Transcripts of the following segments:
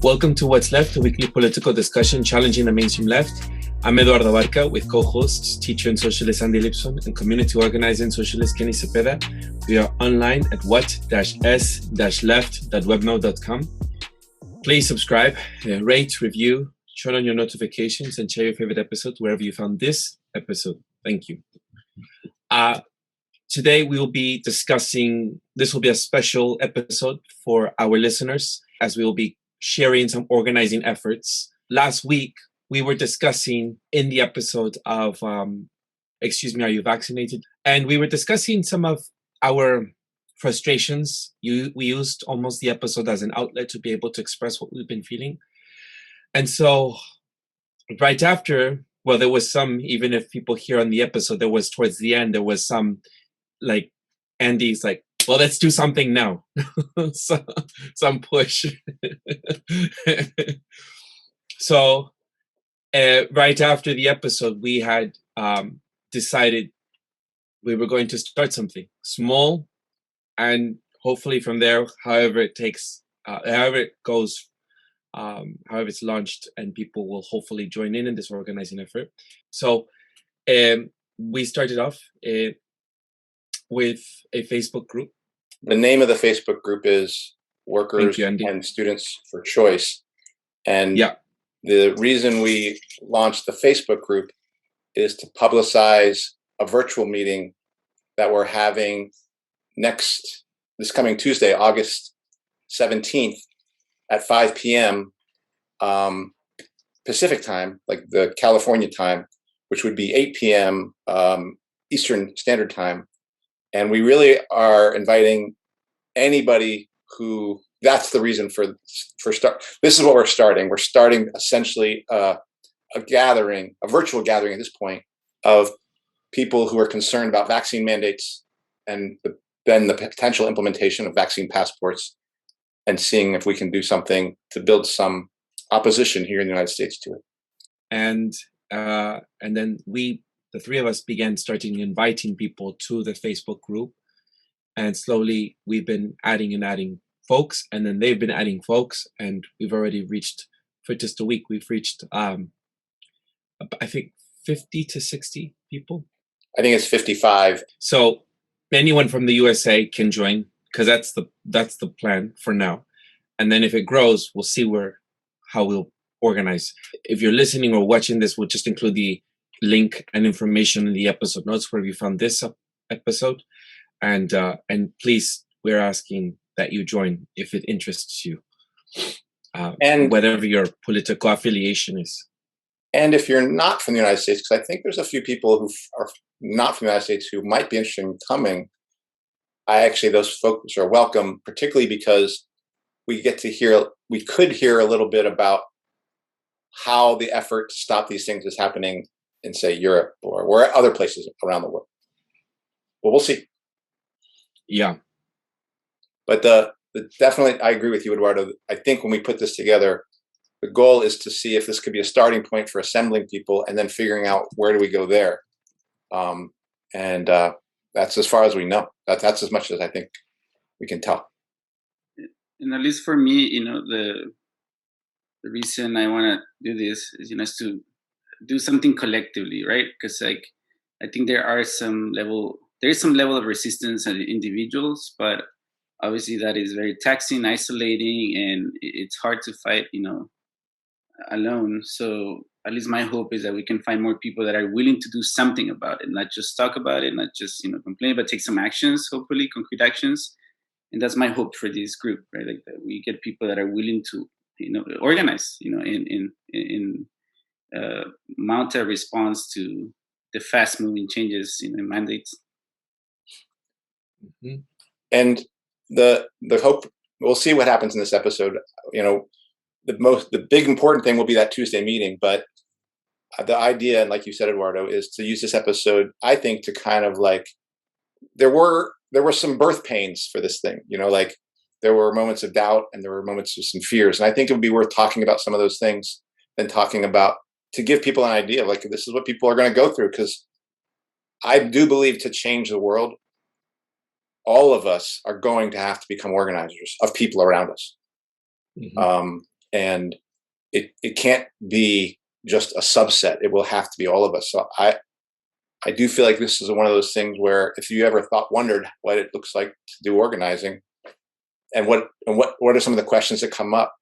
Welcome to What's Left, a weekly political discussion challenging the mainstream left. I'm Eduardo Barca with co-hosts, teacher and socialist Andy Lipson and community organizing socialist Kenny Cepeda. We are online at what-s-left.webmail.com. Please subscribe, rate, review, turn on your notifications, and share your favorite episode wherever you found this episode. Thank you. Today we will be discussing, this will be a special episode for our listeners, as we will be sharing some organizing efforts. Last week, we were discussing in the episode of, Are You Vaccinated? And we were discussing some of our frustrations. We used almost the episode as an outlet to be able to express what we've been feeling. And so right after, well, there was some, even if people hear on the episode, there was towards the end, there was some, like, Andy's like, well, let's do something now. So, some push. So right after the episode, we had decided we were going to start something small, and hopefully from there, however it takes, however it goes, however it's launched, and people will hopefully join in this organizing effort. So we started off with a Facebook group. The name of the Facebook group is Workers and Students for Choice. And the reason we launched the Facebook group is to publicize a virtual meeting that we're having this coming Tuesday, August 17th at 5 p.m. Pacific time, like the California time, which would be 8 p.m. Eastern Standard Time. And we really are inviting anybody who, that's the reason for start. This is what we're starting. We're starting essentially a gathering, a virtual gathering at this point, of people who are concerned about vaccine mandates and then the potential implementation of vaccine passports, and seeing if we can do something to build some opposition here in the United States to it. And then the three of us began inviting people to the Facebook group, and slowly we've been adding folks, and then they've been adding folks, and we've already reached, for just a week, we've reached I think 50 to 60 people. I think it's 55. So anyone from the USA can join, because that's the plan for now, and then if it grows, we'll see how we'll organize. If you're listening or watching this, we'll just include the link and information in the episode notes where we found this episode, and please, we're asking that you join if it interests you, and whatever your political affiliation is. And if you're not from the United States, because I think there's a few people who are not from the United States who might be interested in coming, those folks are welcome, particularly because we could hear a little bit about how the effort to stop these things is happening in, say, Europe or other places around the world. But we'll see. Yeah. But definitely, I agree with you, Eduardo. I think when we put this together, the goal is to see if this could be a starting point for assembling people and then figuring out where do we go there. And that's as far as we know. That's as much as I think we can tell. And at least for me, the reason I want to do this is, is to do something collectively, right? Because I think there is some level of resistance at individuals, but obviously that is very taxing, isolating, and it's hard to fight, alone. So at least my hope is that we can find more people that are willing to do something about it, not just talk about it, not just complain, but take some actions, hopefully concrete actions. And that's my hope for this group, right? Like that we get people that are willing to organize, in mount a response to the fast-moving changes in mandates. Mm-hmm. And the hope, we'll see what happens in this episode. The big important thing will be that Tuesday meeting, but the idea, and like you said, Eduardo, is to use this episode, I think, to kind of like, there were some birth pains for this thing, like there were moments of doubt and there were moments of some fears. And I think it would be worth talking about some of those things and talking about, to give people an idea of, like, this is what people are going to go through. Because I do believe to change the world, all of us are going to have to become organizers of people around us. Mm-hmm. and it can't be just a subset. It will have to be all of us. So I do feel like this is one of those things where if you ever wondered what it looks like to do organizing and what are some of the questions that come up,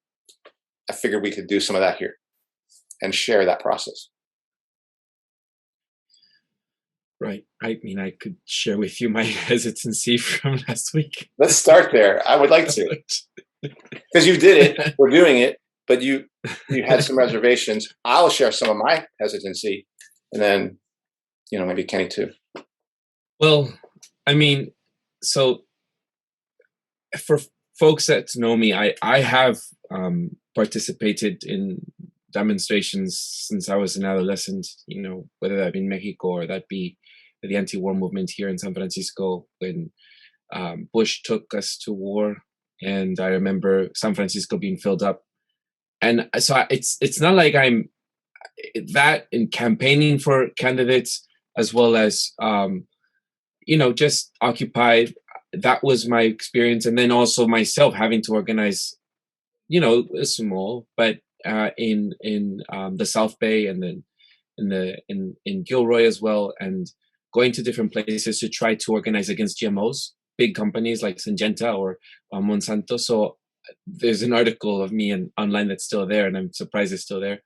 I figured we could do some of that here and share that process. Right. I mean, I could share with you my hesitancy from last week. Let's start there. I would like to, because you did it. We're doing it, but you had some reservations. I'll share some of my hesitancy, and then maybe Kenny too. Well, I mean, so for folks that know me, I have participated in demonstrations since I was an adolescent, whether that be in Mexico or that be the anti-war movement here in San Francisco when Bush took us to war. And I remember San Francisco being filled up. And so it's not like I'm that in campaigning for candidates as well as, just occupied. That was my experience. And then also myself having to organize, small, but in the South Bay and then in Gilroy as well, and going to different places to try to organize against GMOs, big companies like Syngenta or Monsanto. So there's an article of me online that's still there, and I'm surprised it's still there.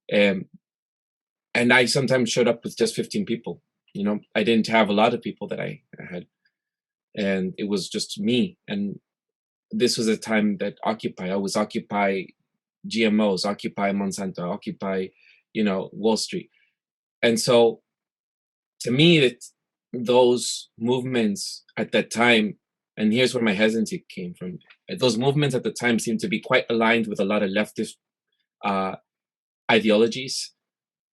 And I sometimes showed up with just 15 people. I didn't have a lot of people that I had, and it was just me. And this was a time that I was Occupy GMOs, Occupy Monsanto, Occupy, Wall Street. And so to me, those movements at that time, and here's where my hesitancy came from, those movements at the time seemed to be quite aligned with a lot of leftist ideologies,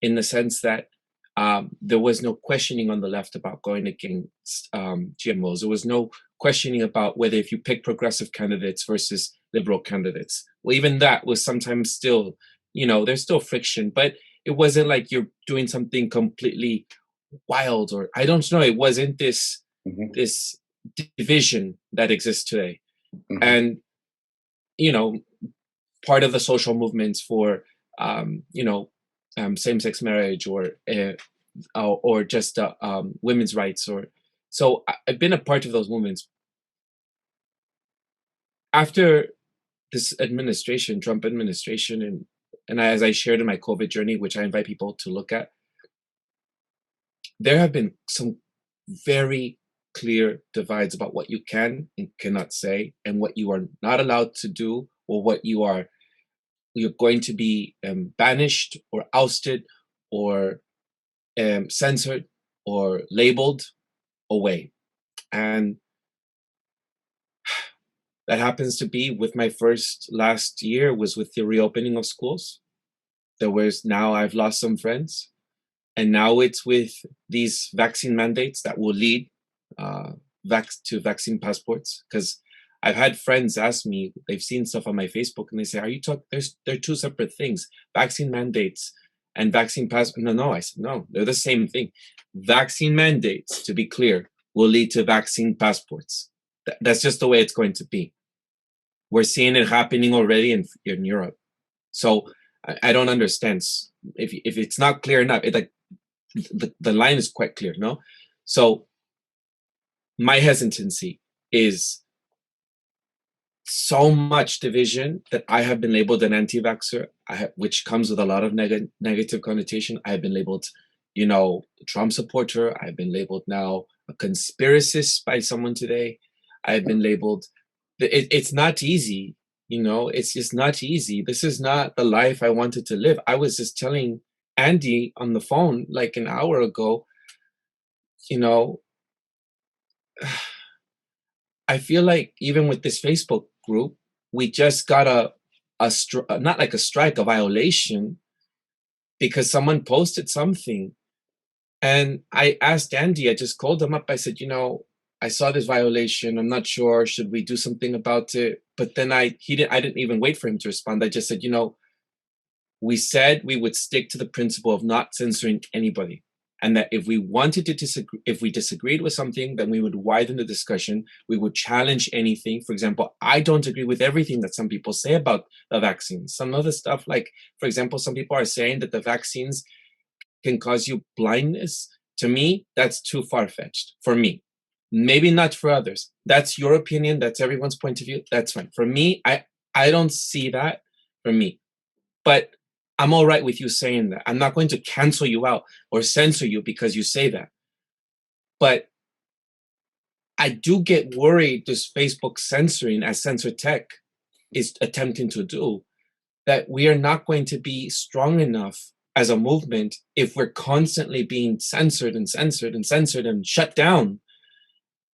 in the sense that there was no questioning on the left about going against GMOs. There was no questioning about whether if you pick progressive candidates versus liberal candidates. Well, even that was sometimes still, there's still friction, but it wasn't like you're doing something completely wild, or I don't know. It wasn't this this division that exists today. And part of the social movements for same-sex marriage or just women's rights, so I've been a part of those movements. After this administration, Trump administration, and as I shared in my COVID journey, which I invite people to look at, there have been some very clear divides about what you can and cannot say, and what you are not allowed to do, or what you're going to be banished or ousted or censored or labeled away. And that happens to be with my last year was with the reopening of schools. Now I've lost some friends. And now it's with these vaccine mandates that will lead to vaccine passports. Because I've had friends ask me, they've seen stuff on my Facebook, and they say, "Are you talking? They're two separate things. Vaccine mandates and vaccine passports." No, I said, no, they're the same thing. Vaccine mandates, to be clear, will lead to vaccine passports. That's just the way it's going to be. We're seeing it happening already in Europe. So I don't understand if it's not clear enough. The line is quite clear, no? So my hesitancy is so much division that I have been labeled an anti-vaxxer, which comes with a lot of negative connotation. I have been labeled, Trump supporter. I've been labeled now a conspiracist by someone today. I've been labeled. It's not easy, it's just not easy. This is not the life I wanted to live. I was just telling Andy on the phone like an hour ago, I feel like even with this Facebook group, we just got not like a strike, a violation, because someone posted something. And I asked Andy, I just called him up. I said, I saw this violation. I'm not sure. Should we do something about it? But then I didn't even wait for him to respond. I just said, we said we would stick to the principle of not censoring anybody. And that if we wanted to disagree, if we disagreed with something, then we would widen the discussion. We would challenge anything. For example, I don't agree with everything that some people say about the vaccines. Some other stuff, like, for example, some people are saying that the vaccines can cause you blindness. To me, that's too far-fetched. For me, maybe not for others. That's your opinion. That's everyone's point of view. That's fine. For me, I don't see that. For me, but I'm all right with you saying that. I'm not going to cancel you out or censor you because you say that. But I do get worried this Facebook censoring, as Censored Tech is attempting to do, that we are not going to be strong enough as a movement if we're constantly being censored and censored and censored and shut down.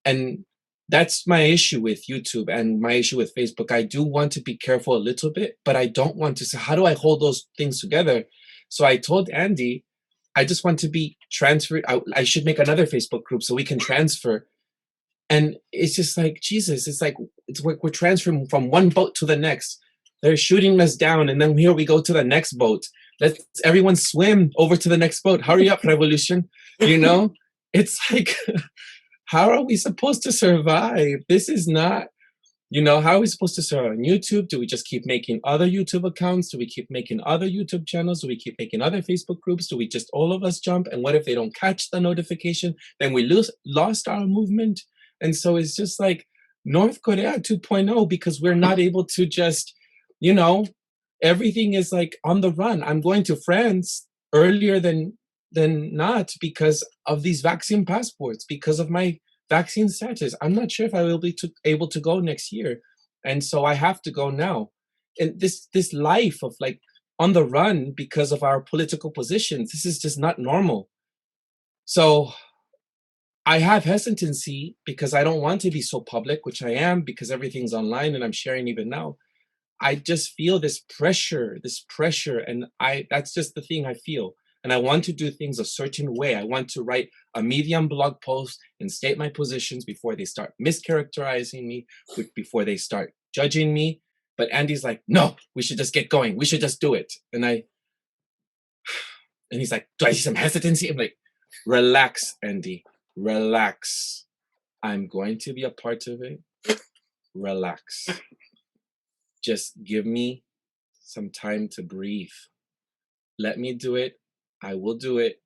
And that's my issue with YouTube and my issue with Facebook. I do want to be careful a little bit, but I don't want to say, how do I hold those things together? So I told Andy, I just want to be transferred. I should make another Facebook group so we can transfer. And it's just like, Jesus, it's like, we're transferring from one boat to the next. They're shooting us down, and then here we go to the next boat. Let's everyone swim over to the next boat. Hurry up, revolution. You know, it's like, how are we supposed to survive? This is not, you know, how are we supposed to survive on YouTube? Do we just keep making other YouTube accounts? Do we keep making other YouTube channels? Do we keep making other Facebook groups? Do we just all of us jump? And what if they don't catch the notification? Then we lost our movement. And so it's just like North Korea 2.0, because we're not able to just, you know, everything is like on the run. I'm going to France earlier than not because of these vaccine passports, because of my vaccine status. I'm not sure if I will be able to go next year. And so I have to go now. And this life of like on the run because of our political positions, this is just not normal. So I have hesitancy because I don't want to be so public, which I am because everything's online and I'm sharing even now. I just feel this pressure, and that's just the thing I feel. And I want to do things a certain way. I want to write a Medium blog post and state my positions before they start mischaracterizing me, before they start judging me. But Andy's like, no, we should just get going. We should just do it. And he's like, do I see some hesitancy? I'm like, relax, Andy, relax. I'm going to be a part of it. Relax. Just give me some time to breathe. Let me do it. I will do it.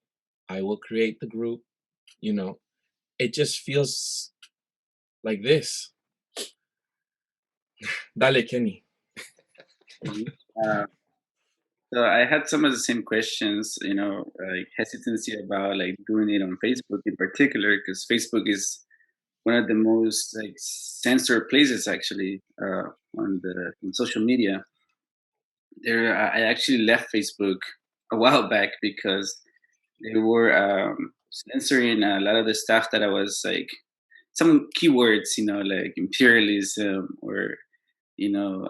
I will create the group. You know, it just feels like this. Dale, Kenny. So I had some of the same questions, you know, like hesitancy about like doing it on Facebook in particular, because Facebook is one of the most like censored places actually on social media. I actually left Facebook a while back because they were censoring a lot of the stuff that I was like, some keywords, you know, like imperialism or, you know,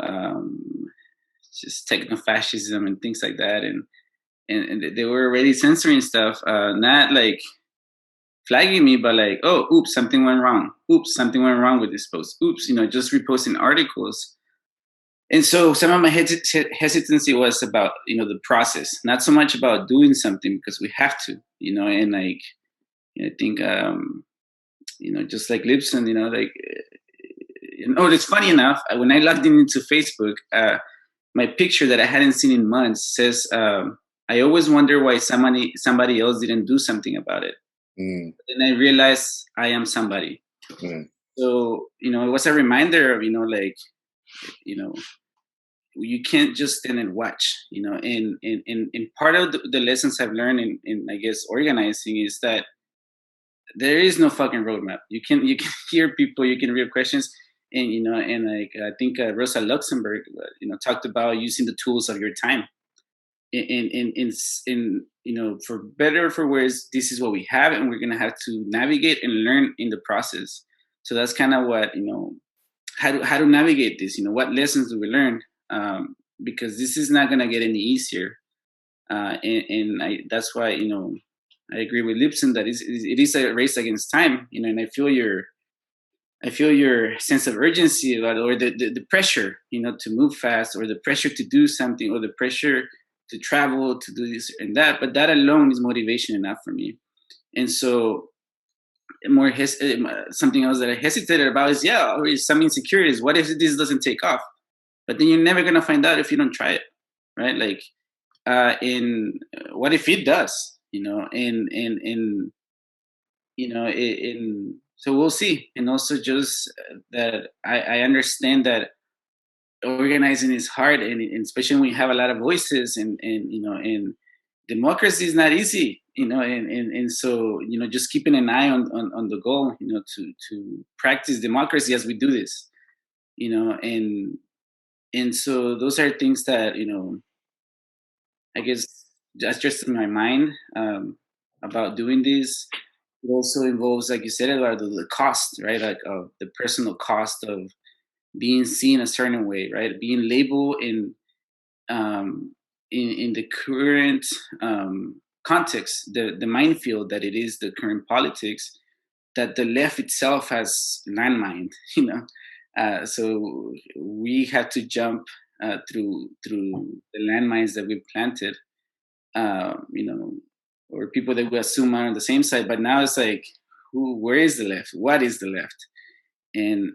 just techno-fascism and things like that. And they were already censoring stuff, not like flagging me, but like, oh, oops, something went wrong. Oops, something went wrong with this post. Oops, you know, just reposting articles. And so some of my hesitancy was about, you know, the process, not so much about doing something because we have to, you know, and like, I think, you know, just like Libsyn, you know, like, it's funny enough, when I logged into Facebook, my picture that I hadn't seen in months says, I always wonder why somebody else didn't do something about it. And I realized I am somebody. So, you know, it was a reminder of, you know, like, you know, you can't just stand and watch, you know, and part of the lessons I've learned in I guess organizing is that there is no fucking roadmap. You can hear people, you can read questions, and you know, and like I think Rosa Luxemburg, you know, talked about using the tools of your time. In you know, for better or for worse, this is what we have, and we're gonna have to navigate and learn in the process. So that's kind of what, you know, how to navigate this. You know, what lessons do we learn? Because this is not gonna get any easier, that's why, you know, I agree with Libsyn that it is a race against time. You know, and I feel your sense of urgency about, or the pressure, you know, to move fast, or the pressure to do something, or the pressure to travel, to do this and that. But that alone is motivation enough for me. And so something else that I hesitated about is some insecurities. What if this doesn't take off? But then you're never gonna find out if you don't try it, right? Like, what if it does? So we'll see. And also just that I understand that organizing is hard, and especially when you have a lot of voices, and democracy is not easy, and so just keeping an eye on the goal, to practice democracy as we do this, and so those are things that I guess that's just in my mind, about doing this. It also involves, like you said, Eduardo, the cost, right? Like the personal cost of being seen a certain way, right? Being labeled in the current context, the minefield that it is, the current politics, that the left itself has landmined, so we have to jump through the landmines that we've planted, or people that we assume are on the same side. But now it's like, where is the left? What is the left? And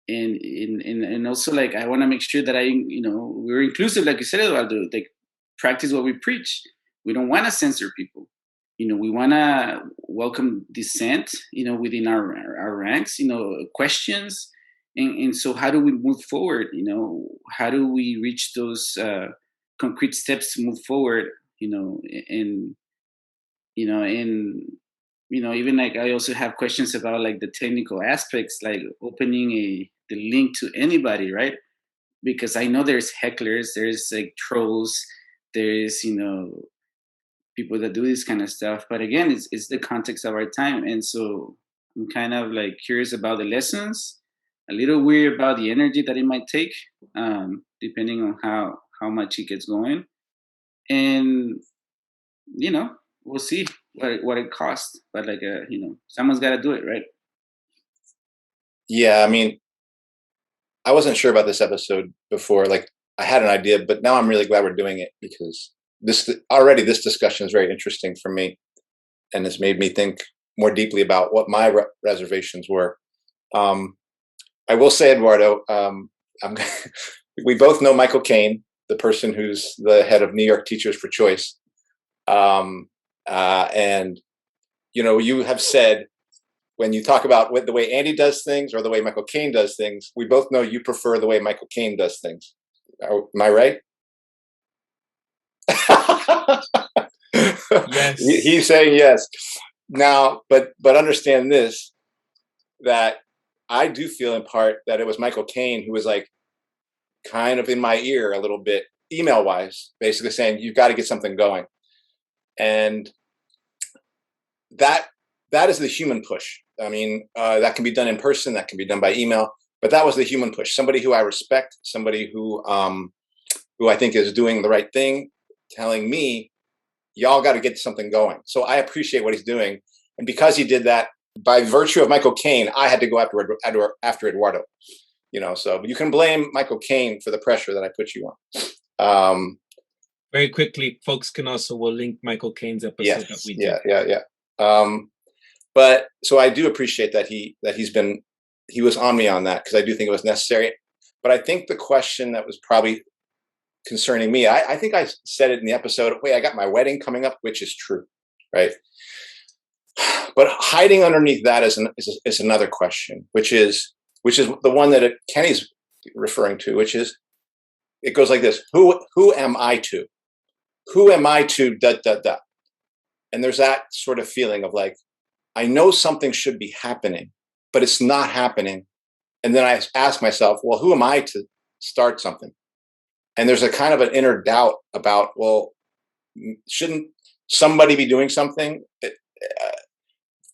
and also, like, I want to make sure that we're inclusive, like you said, Eduardo. Like, practice what we preach. We don't want to censor people. We want to welcome dissent, within our ranks, questions. And so how do we move forward? How do we reach those concrete steps to move forward? And even, like, I also have questions about, like, the technical aspects, like opening the link to anybody, right? Because I know there's hecklers, there's like trolls, there's people that do this kind of stuff. But again, it's the context of our time, and so I'm kind of like curious about the lessons, a little weird about the energy that it might take, depending on how much it gets going, and we'll see what it costs. But, like, someone's got to do it, right? Yeah, I mean, I wasn't sure about this episode before. Like, I had an idea, but now I'm really glad we're doing it, because this discussion is very interesting for me, and it's made me think more deeply about what my reservations were. I will say, Eduardo, we both know Michael Kane, the person who's the head of New York Teachers for Choice, and you have said, when you talk about the way Andy does things or the way Michael Kane does things, we both know you prefer the way Michael Kane does things. Am I right? Yes. He's saying yes. Now, but understand this, that I do feel in part that it was Michael Kane who was, like, kind of in my ear a little bit, email wise, basically saying, you've got to get something going. And that is the human push. I mean, that can be done in person, that can be done by email, but that was the human push. Somebody who I respect, somebody who I think is doing the right thing, telling me, y'all got to get something going. So I appreciate what he's doing. And because he did that, by virtue of Michael Kane, I had to go after Eduardo. So you can blame Michael Kane for the pressure that I put you on. Very quickly, folks we'll link Michael Kane's episode that we did. Yeah. But so I do appreciate that he was on me on that, because I do think it was necessary. But I think the question that was probably concerning me, I think I said it in the episode, wait, I got my wedding coming up, which is true, right? But hiding underneath that is another question, which is the one that Kenny's referring to, which is, it goes like this: Who am I to? Who am I to? ... And there's that sort of feeling of, like, I know something should be happening, but it's not happening. And then I ask myself, well, who am I to start something? And there's a kind of an inner doubt about, well, shouldn't somebody be doing something?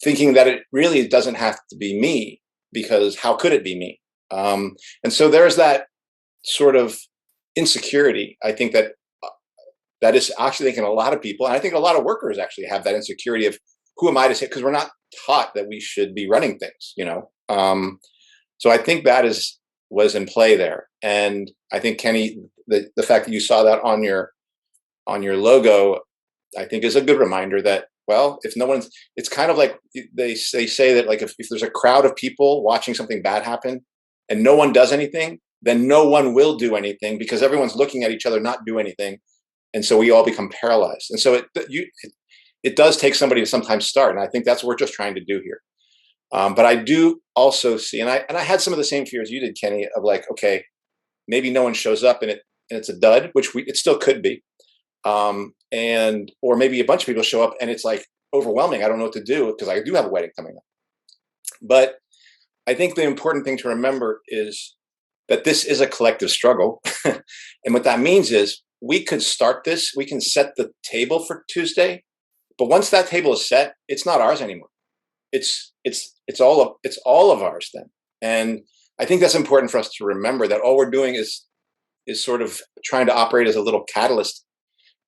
Thinking that it really doesn't have to be me, because how could it be me? And so there's that sort of insecurity. I think that is actually thinking a lot of people, and I think a lot of workers actually have that insecurity of, who am I to say? Because we're not taught that we should be running things, So I think that was in play there, and I think, Kenny, the fact that you saw that on your logo, I think is a good reminder that Well, if no one's, it's kind of like they say that like if there's a crowd of people watching something bad happen and no one does anything, then no one will do anything because everyone's looking at each other not do anything, and so we all become paralyzed. And so it does take somebody to sometimes start, and I think that's what we're just trying to do here. But I do also see, and I had some of the same fears you did, Kenny, of like, okay, maybe no one shows up and it's a dud, which it still could be. Or maybe a bunch of people show up and it's like overwhelming. I don't know what to do because I do have a wedding coming up. But I think the important thing to remember is that this is a collective struggle. And what that means is we could start this, we can set the table for Tuesday, but once that table is set, it's not ours anymore. It's all of ours then. And I think that's important for us to remember, that all we're doing is sort of trying to operate as a little catalyst.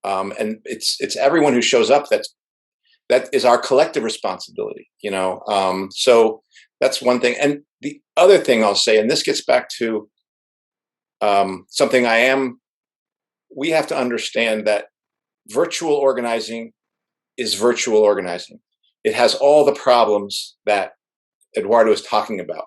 And it's everyone who shows up that is our collective responsibility, you know. So that's one thing. And the other thing I'll say, and this gets back to something we have to understand that virtual organizing is virtual organizing. It has all the problems that Eduardo is talking about.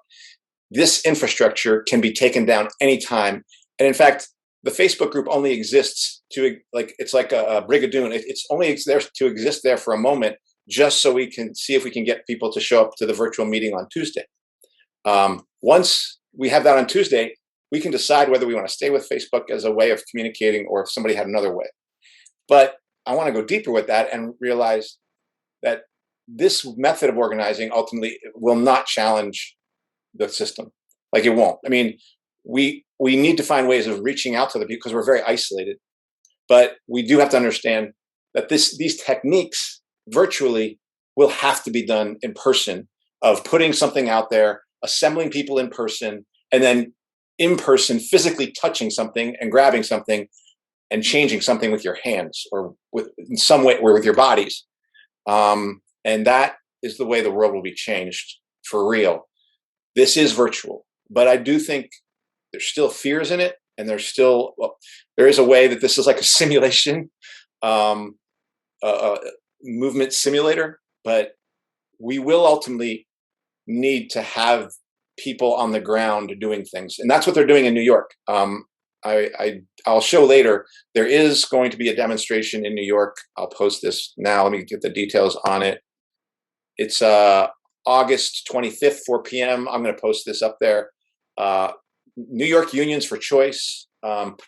This infrastructure can be taken down anytime. And in fact, the Facebook group only exists it's like a brigadoon. It's only there to exist there for a moment, just so we can see if we can get people to show up to the virtual meeting on Tuesday. Once we have that on Tuesday, we can decide whether we want to stay with Facebook as a way of communicating or if somebody had another way. But I want to go deeper with that and realize that this method of organizing ultimately will not challenge the system. Like it won't. I mean, we need to find ways of reaching out to the people because we're very isolated. But we do have to understand that these techniques virtually will have to be done in person, of putting something out there, assembling people in person, and then in person physically touching something and grabbing something and changing something with your hands or in some way or with your bodies. And that is the way the world will be changed for real. This is virtual, but I do think there's still fears in it, and there is a way that this is like a simulation, movement simulator, but we will ultimately need to have people on the ground doing things, and that's what they're doing in New York. I'll show later. There is going to be a demonstration in New York. I'll post this now. Let me get the details on it. It's August 25th, 4 p.m. I'm going to post this up there. New York Unions for Choice,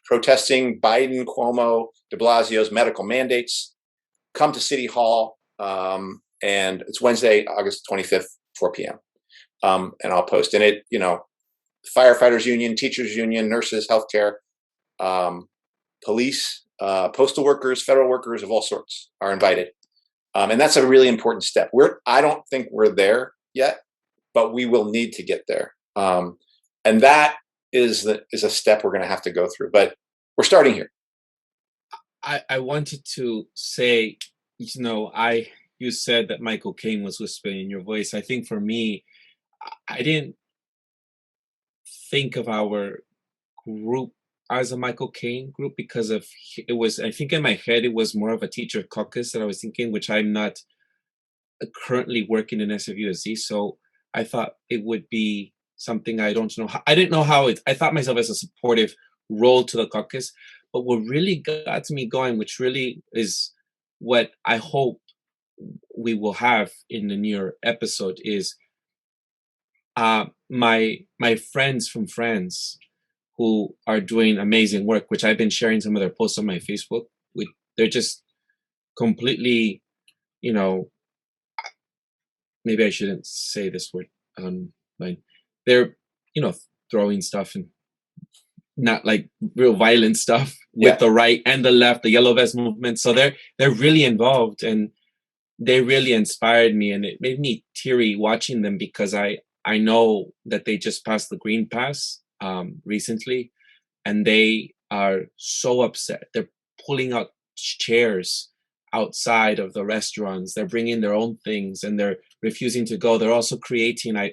protesting Biden, Cuomo, de Blasio's medical mandates. Come to City Hall, and it's Wednesday, August 25th, 4 p.m. And I'll post in it, firefighters union, teachers union, nurses, healthcare, police, postal workers, federal workers of all sorts are invited. And that's a really important step. I don't think we're there yet, but we will need to get there. And that is a step we're going to have to go through, but we're starting here. I wanted to say, you said that Michael Kane was whispering in your voice. I think for me, I didn't think of our group as a Michael Kane group because I think in my head, it was more of a teacher caucus that I was thinking, which I'm not currently working in SFUSD. So I thought it would be something I don't know. I didn't know how I thought myself as a supportive role to the caucus, but what really got me going, which really is what I hope we will have in the near episode, is my friends from France who are doing amazing work, which I've been sharing some of their posts on my Facebook. They're just completely, maybe I shouldn't say this word online. They're, throwing stuff and not like real violent stuff with the right and the left, the yellow vest movement. So they're really involved, and they really inspired me, and it made me teary watching them because I know that they just passed the Green Pass recently, and they are so upset. They're pulling out chairs outside of the restaurants. They're bringing their own things, and they're refusing to go. They're also creating, I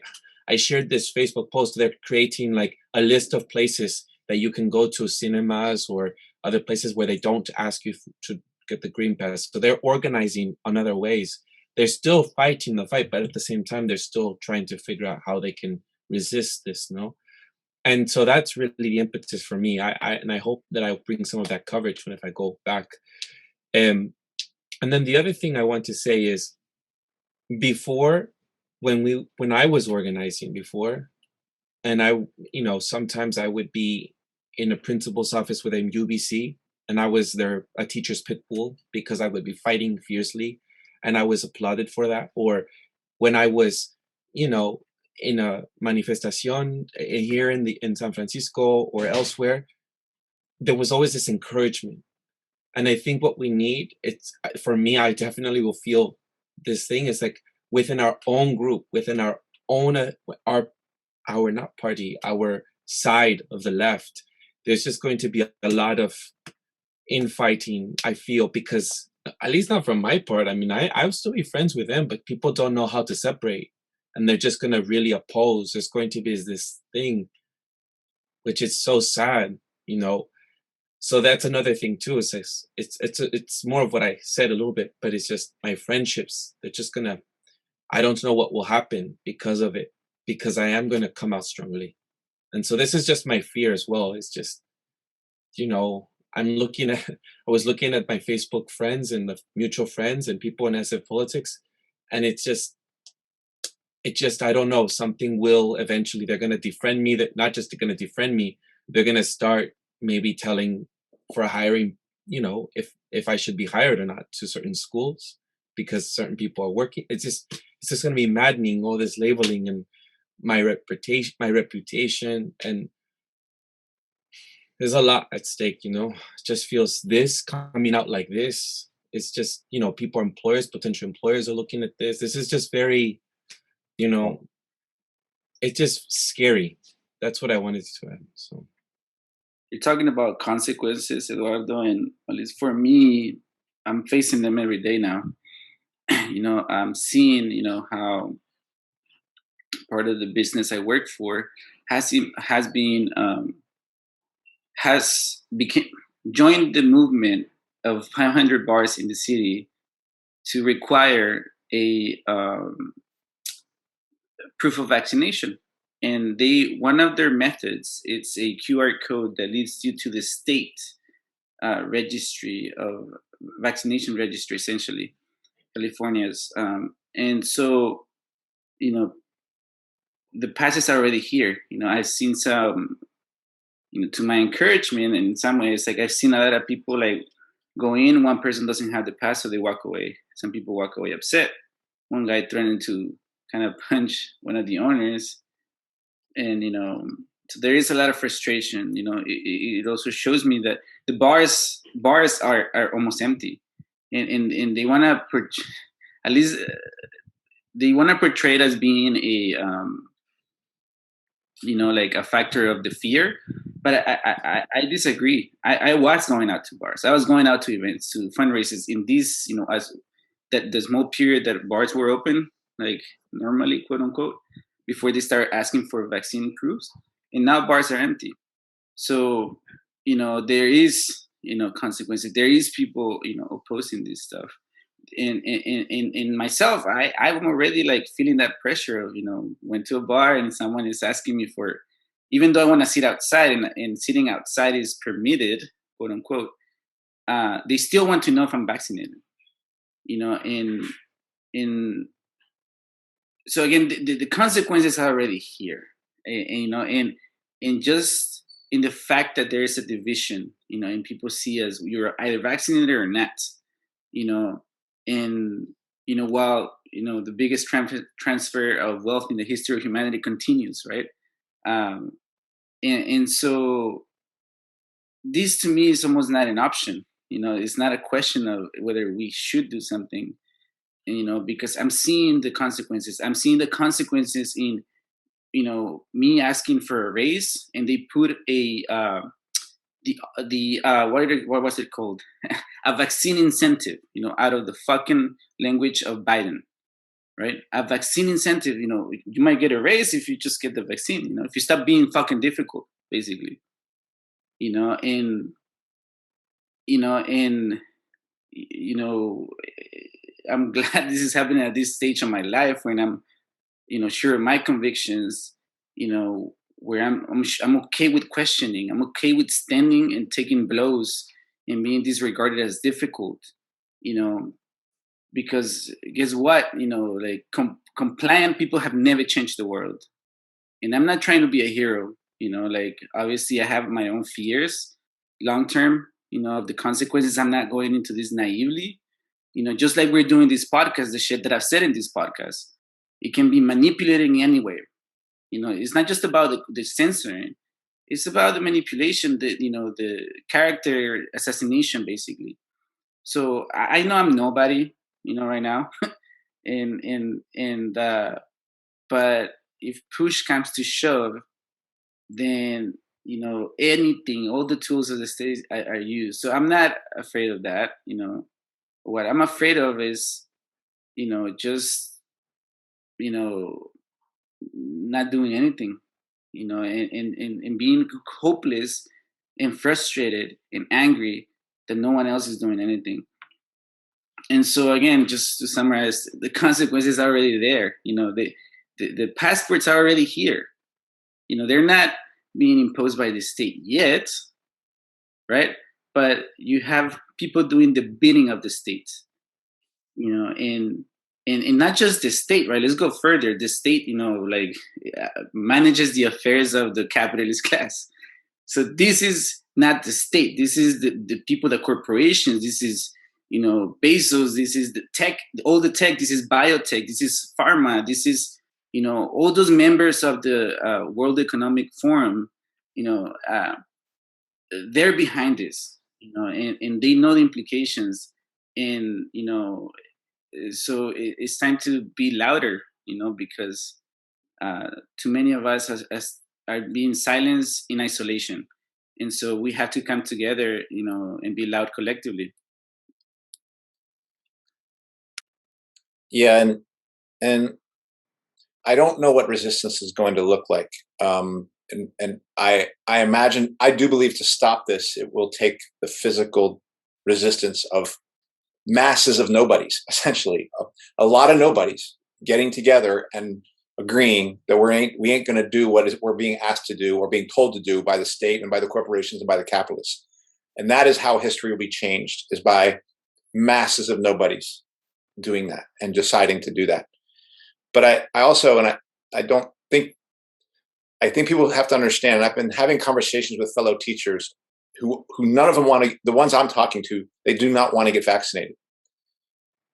shared this Facebook post. They're creating like a list of places that you can go to, cinemas or other places where they don't ask you to get the green pass. So they're organizing on other ways. They're still fighting the fight, but at the same time, they're still trying to figure out how they can resist this, no? And so that's really the impetus for me. And I hope that I'll bring some of that coverage when if I go back. And then the other thing I want to say is before when I was organizing before, and sometimes I would be in a principal's office with a UBC, and I was a teacher's pit bull because I would be fighting fiercely, and I was applauded for that. Or when I was, in a manifestación here in San Francisco or elsewhere, there was always this encouragement. And I think what we need, for me, I definitely will feel this thing is like within our own group, within our own, our not party, our side of the left, there's just going to be a lot of infighting, I feel, because at least not from my part. I mean, I'll still be friends with them, but people don't know how to separate. And they're just going to really oppose. There's going to be this thing, which is so sad, So that's another thing too. It's more of what I said a little bit, but it's just my friendships. They're just I don't know what will happen because of it, because I am gonna come out strongly. And so this is just my fear as well. It's just, I was looking at my Facebook friends and the mutual friends and people in SF politics, and it just, I don't know, something will eventually, they're going to defriend me, that not just going to defriend me, they're going to start maybe telling for hiring, if I should be hired or not to certain schools because certain people are working. It's just going to be maddening, all this labeling and my reputation. And there's a lot at stake, it just feels this coming out like this. It's just, people, potential employers are looking at this. This is just very, it's just scary. That's what I wanted to add. So you're talking about consequences, Eduardo, and at least for me, I'm facing them every day now. I'm seeing, how part of the business I work for joined the movement of 500 bars in the city to require a proof of vaccination. And one of their methods, it's a QR code that leads you to the state registry of vaccination registry, essentially, California's. And so, the passes are already here. I've seen some, to my encouragement, and in some ways, like I've seen a lot of people like go in, one person doesn't have the pass, so they walk away. Some people walk away upset. One guy threatened to kind of punch one of the owners. And, so there is a lot of frustration. It also shows me that the bars are almost empty. And they want to, at least they want to portray it as being a, like a factor of the fear. But I disagree. I was going out to bars. I was going out to events, to fundraisers in this, as that the small period that bars were open, like normally, quote unquote, before they start asking for vaccine proofs. And now bars are empty. So, there is, consequences. There is people, opposing this stuff. And in myself, I'm already like feeling that pressure of, went to a bar and someone is asking me for, even though I want to sit outside and sitting outside is permitted, quote unquote, they still want to know if I'm vaccinated, so again, the consequences are already here, and just in the fact that there is a division, and people see as you're either vaccinated or not, and while the biggest transfer of wealth in the history of humanity continues, right? And so this to me is almost not an option. It's not a question of whether we should do something. Because I'm seeing the consequences. I'm seeing the consequences in, me asking for a raise, and they put a what was it called? A vaccine incentive, out of the fucking language of Biden, right? A vaccine incentive, you might get a raise if you just get the vaccine, if you stop being fucking difficult, basically, and I'm glad this is happening at this stage of my life when I'm, sure of my convictions, where I'm okay with questioning. I'm okay with standing and taking blows and being disregarded as difficult, you know, because guess what? Like compliant people have never changed the world. And I'm not trying to be a hero, like obviously I have my own fears long term, of the consequences. I'm not going into this naively, just like we're doing this podcast, the shit that I've said in this podcast, it can be manipulated in any way. It's not just about the censoring, it's about the manipulation, the character assassination, basically. So I know I'm nobody, right now, and but if push comes to shove, then anything, all the tools of the state are used. So I'm not afraid of that. What I'm afraid of is just you know not doing anything, and being hopeless and frustrated and angry that no one else is doing anything. And so again, just to summarize, the consequences are already there. The passports are already here. They're not being imposed by the state yet, right? But you have people doing the bidding of the state, and not just the state, right? Let's go further. The state, like manages the affairs of the capitalist class. So this is not the state. This is the people, the corporations. This is, Bezos. This is the tech, all the tech. This is biotech. This is pharma. This is, all those members of the World Economic Forum, they're behind this, and they know the implications. And, so it's time to be louder, because too many of us are being silenced in isolation. And so we have to come together, and be loud collectively. Yeah, and I don't know what resistance is going to look like. And I imagine, I do believe to stop this, it will take the physical resistance of masses of nobodies, essentially, a lot of nobodies getting together and agreeing that we ain't going to do what we're being asked to do or being told to do by the state and by the corporations and by the capitalists. And that is how history will be changed, is by masses of nobodies doing that and deciding to do that. But I also, and I don't think, I think people have to understand, and I've been having conversations with fellow teachers who none of them want to, the ones I'm talking to, they do not want to get vaccinated.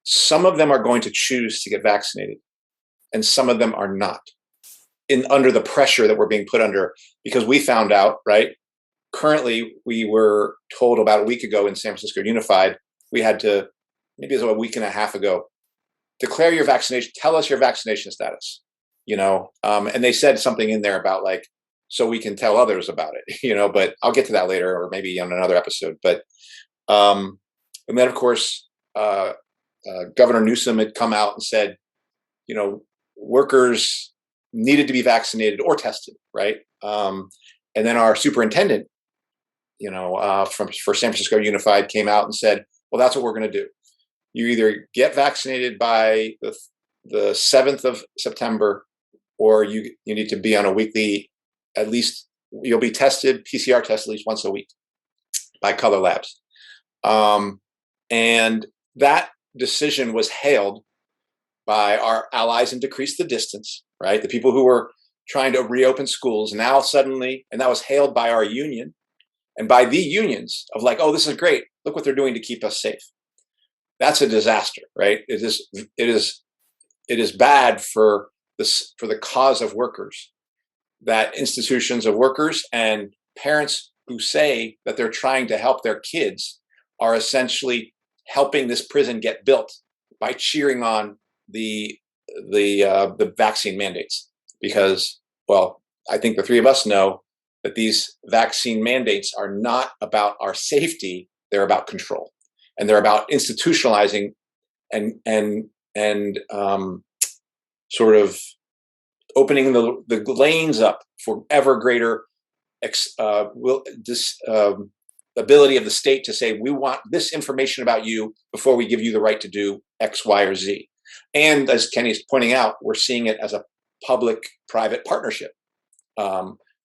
Some of them are going to choose to get vaccinated, and some of them are not, under the pressure that we're being put under, because we found out, right? Currently, we were told about a week ago in San Francisco Unified, we had to, maybe it was a week and a half ago, declare your vaccination, tell us your vaccination status, and they said something in there about like, so we can tell others about it, but I'll get to that later, or maybe on another episode. But, and then of course, Governor Newsom had come out and said, workers needed to be vaccinated or tested, right? And then our superintendent, for San Francisco Unified came out and said, well, that's what we're going to do. You either get vaccinated by the 7th of September, or you need to be on a weekly, at least you'll be tested, PCR tested at least once a week by Color Labs. And that decision was hailed by our allies in Decrease the Distance, right? The people who were trying to reopen schools now suddenly, and that was hailed by our union and by the unions of like, oh, this is great. Look what they're doing to keep us safe. That's a disaster, right? It is bad for the cause of workers, that institutions of workers and parents who say that they're trying to help their kids are essentially helping this prison get built by cheering on the vaccine mandates. Because, well, I think the three of us know that these vaccine mandates are not about our safety; they're about control, and they're about institutionalizing and sort of opening the lanes up for ever greater ability of the state to say, we want this information about you before we give you the right to do X, Y, or Z. And as Kenny's pointing out, we're seeing it as a public-private partnership,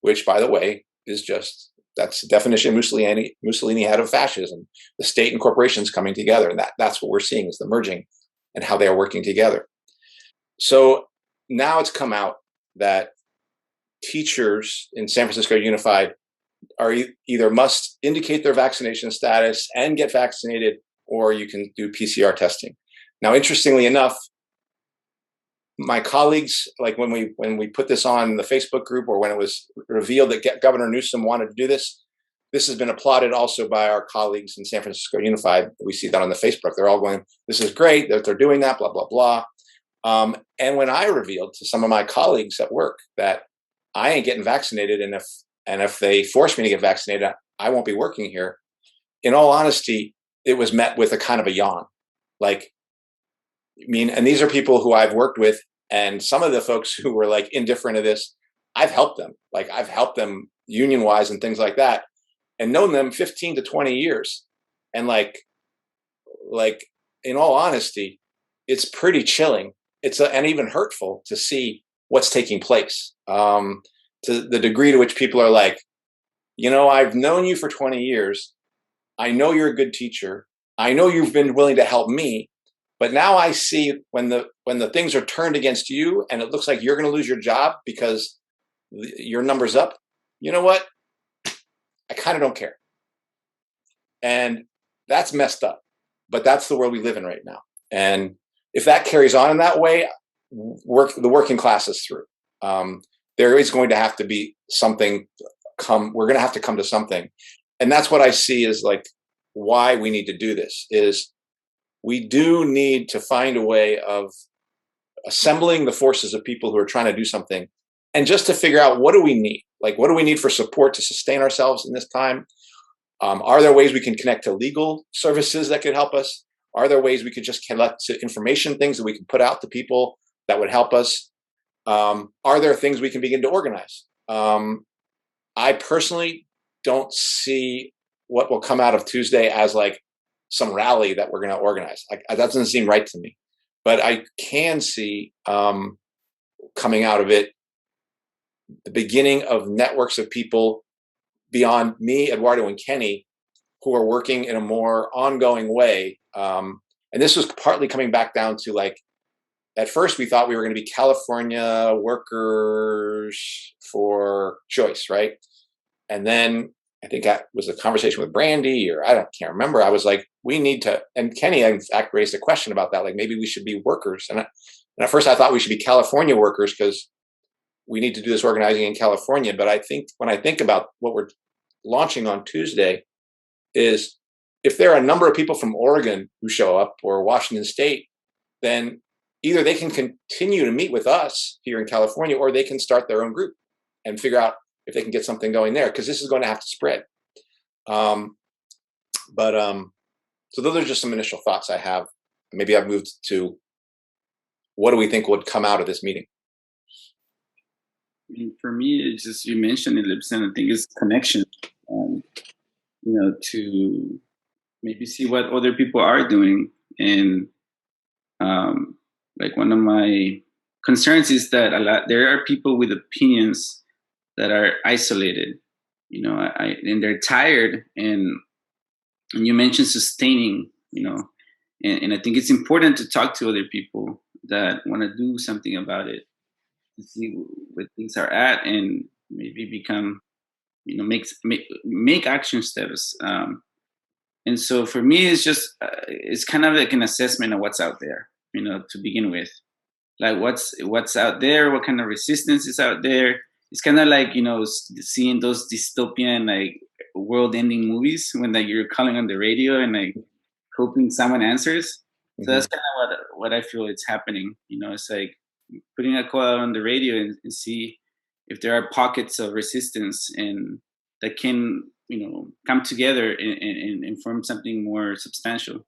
which, by the way, is just, that's the definition Mussolini had of fascism, the state and corporations coming together. And that's what we're seeing, is the merging and how they are working together. So now it's come out that teachers in San Francisco Unified are either must indicate their vaccination status and get vaccinated, or you can do PCR testing. Now, interestingly enough, my colleagues, like when we put this on the Facebook group, or when it was revealed that Governor Newsom wanted to do this, this has been applauded also by our colleagues in San Francisco Unified. We see that on the Facebook. They're all going, this is great that they're doing that, blah, blah, blah. And when I revealed to some of my colleagues at work that I ain't getting vaccinated, and if they force me to get vaccinated, I won't be working here, in all honesty, it was met with a kind of a yawn. Like, I mean, and these are people who I've worked with, and some of the folks who were like indifferent to this, I've helped them. Like, I've helped them union-wise and things like that, and known them 15 to 20 years. And like in all honesty, it's pretty chilling. And even hurtful to see what's taking place. To the degree to which people are like, I've known you for 20 years. I know you're a good teacher. I know you've been willing to help me. But now I see when the things are turned against you and it looks like you're going to lose your job because your number's up, you know what? I kind of don't care. And that's messed up. But that's the world we live in right now. And if that carries on in that way, the working class is through. There is going to have to be something we're going to have to come to something. And that's what I see is like why we need to do this is we do need to find a way of assembling the forces of people who are trying to do something, and just to figure out, what do we need? Like, what do we need for support to sustain ourselves in this time? Are there ways we can connect to legal services that could help us? Are there ways we could just connect to information, things that we can put out to people that would help us? Are there things we can begin to organize? I personally don't see what will come out of Tuesday as like some rally that we're going to organize. That doesn't seem right to me. But I can see coming out of it the beginning of networks of people beyond me, Eduardo, and Kenny, who are working in a more ongoing way. And this was partly coming back down to, like, at first we thought we were going to be California workers for choice, right? And then I think that was a conversation with Brandy, or can't remember. I was like, we need to, and Kenny in fact raised a question about that, like maybe we should be workers. And at first I thought we should be California workers because we need to do this organizing in California. But I think when I think about what we're launching on Tuesday is, if there are a number of people from Oregon who show up, or Washington State, then either they can continue to meet with us here in California, or they can start their own group and figure out if they can get something going there, because this is going to have to spread. So those are just some initial thoughts I have. Maybe I've moved to, what do we think would come out of this meeting? I mean, for me, it's just, you mentioned it, Libsyn, I think it's connection, to maybe see what other people are doing. And like, one of my concerns is that there are people with opinions that are isolated, and they're tired. And you mentioned sustaining, and I think it's important to talk to other people that want to do something about it, to see where things are at, and maybe become, make action steps. And so for me, it's just, it's kind of like an assessment of what's out there, to begin with. Like, what's out there, what kind of resistance is out there. It's kind of like, seeing those dystopian, like, world-ending movies when, like, you're calling on the radio and, like, hoping someone answers. Mm-hmm. So that's kind of what I feel it's happening. It's like putting a call out on the radio and see if there are pockets of resistance and that can, come together and form something more substantial.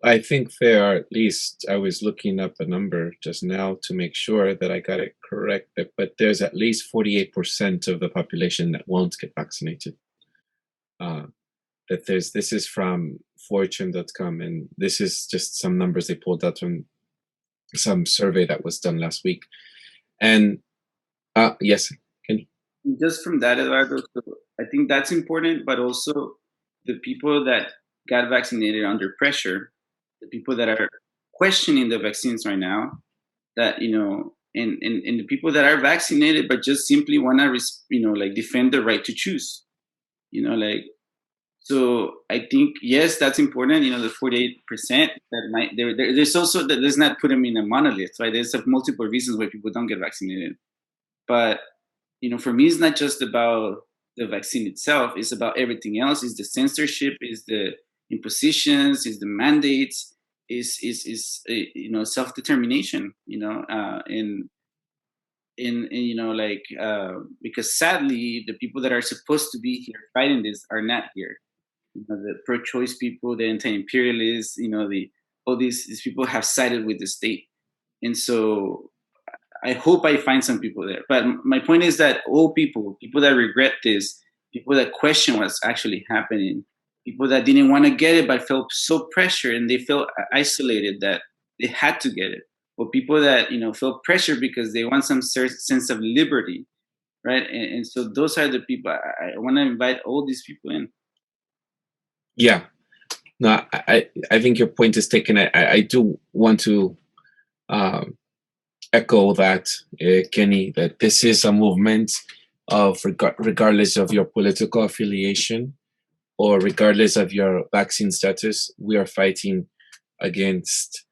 I think there are, at least, I was looking up a number just now to make sure that I got it correct, but there's at least 48% of the population that won't get vaccinated. that this is from fortune.com, and this is just some numbers they pulled out from some survey that was done last week. And yes, Kenny. Just from that, Eduardo, so I think that's important, but also the people that got vaccinated under pressure, the people that are questioning the vaccines right now, that, and the people that are vaccinated but just simply want to, like, defend the right to choose, like. So I think, yes, that's important. The 48% that might there's also that, let's not put them in a monolith, right? There's multiple reasons why people don't get vaccinated, but for me, it's not just about the vaccine itself. It's about everything else. It's the censorship, is the impositions, is the mandates, is self-determination. Like, because sadly, the people that are supposed to be here fighting this are not here. The pro-choice people, the anti-imperialists, all these people have sided with the state, and so I hope I find some people there. But my point is that all people that regret this, people that question what's actually happening, people that didn't want to get it but felt so pressured and they felt isolated that they had to get it, or people that felt pressure because they want some sense of liberty, right? And so those are the people I want to invite all these people in. Yeah, no, I think your point is taken. I do want to echo that, Kenny, that this is a movement of regardless of your political affiliation or regardless of your vaccine status, we are fighting against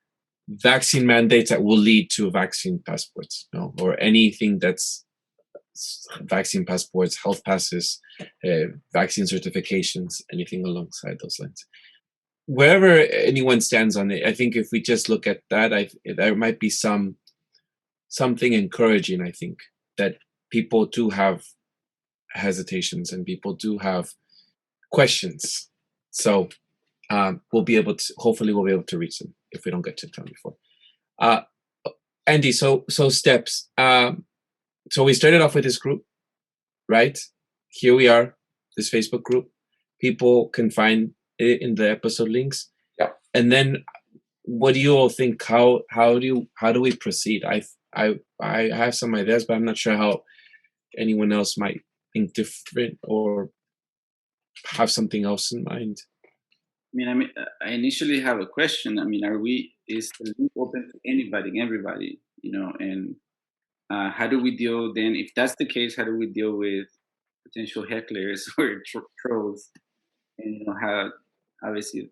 vaccine mandates that will lead to vaccine passports, or anything that's vaccine passports, health passes, vaccine certifications, anything alongside those lines. Wherever anyone stands on it, I think if we just look at that, there might be something encouraging. I think that people do have hesitations and people do have questions. So hopefully we'll be able to reach them if we don't get to them before. Andy, so steps. So we started off with this group, right? Here we are, this Facebook group. People can find it in the episode links. Yeah. And then, what do you all think? How do we proceed? I have some ideas, but I'm not sure how anyone else might think different or have something else in mind. I initially have a question. Is the link open to anybody, everybody? And how do we deal then? If that's the case, how do we deal with potential hecklers or trolls? And how obviously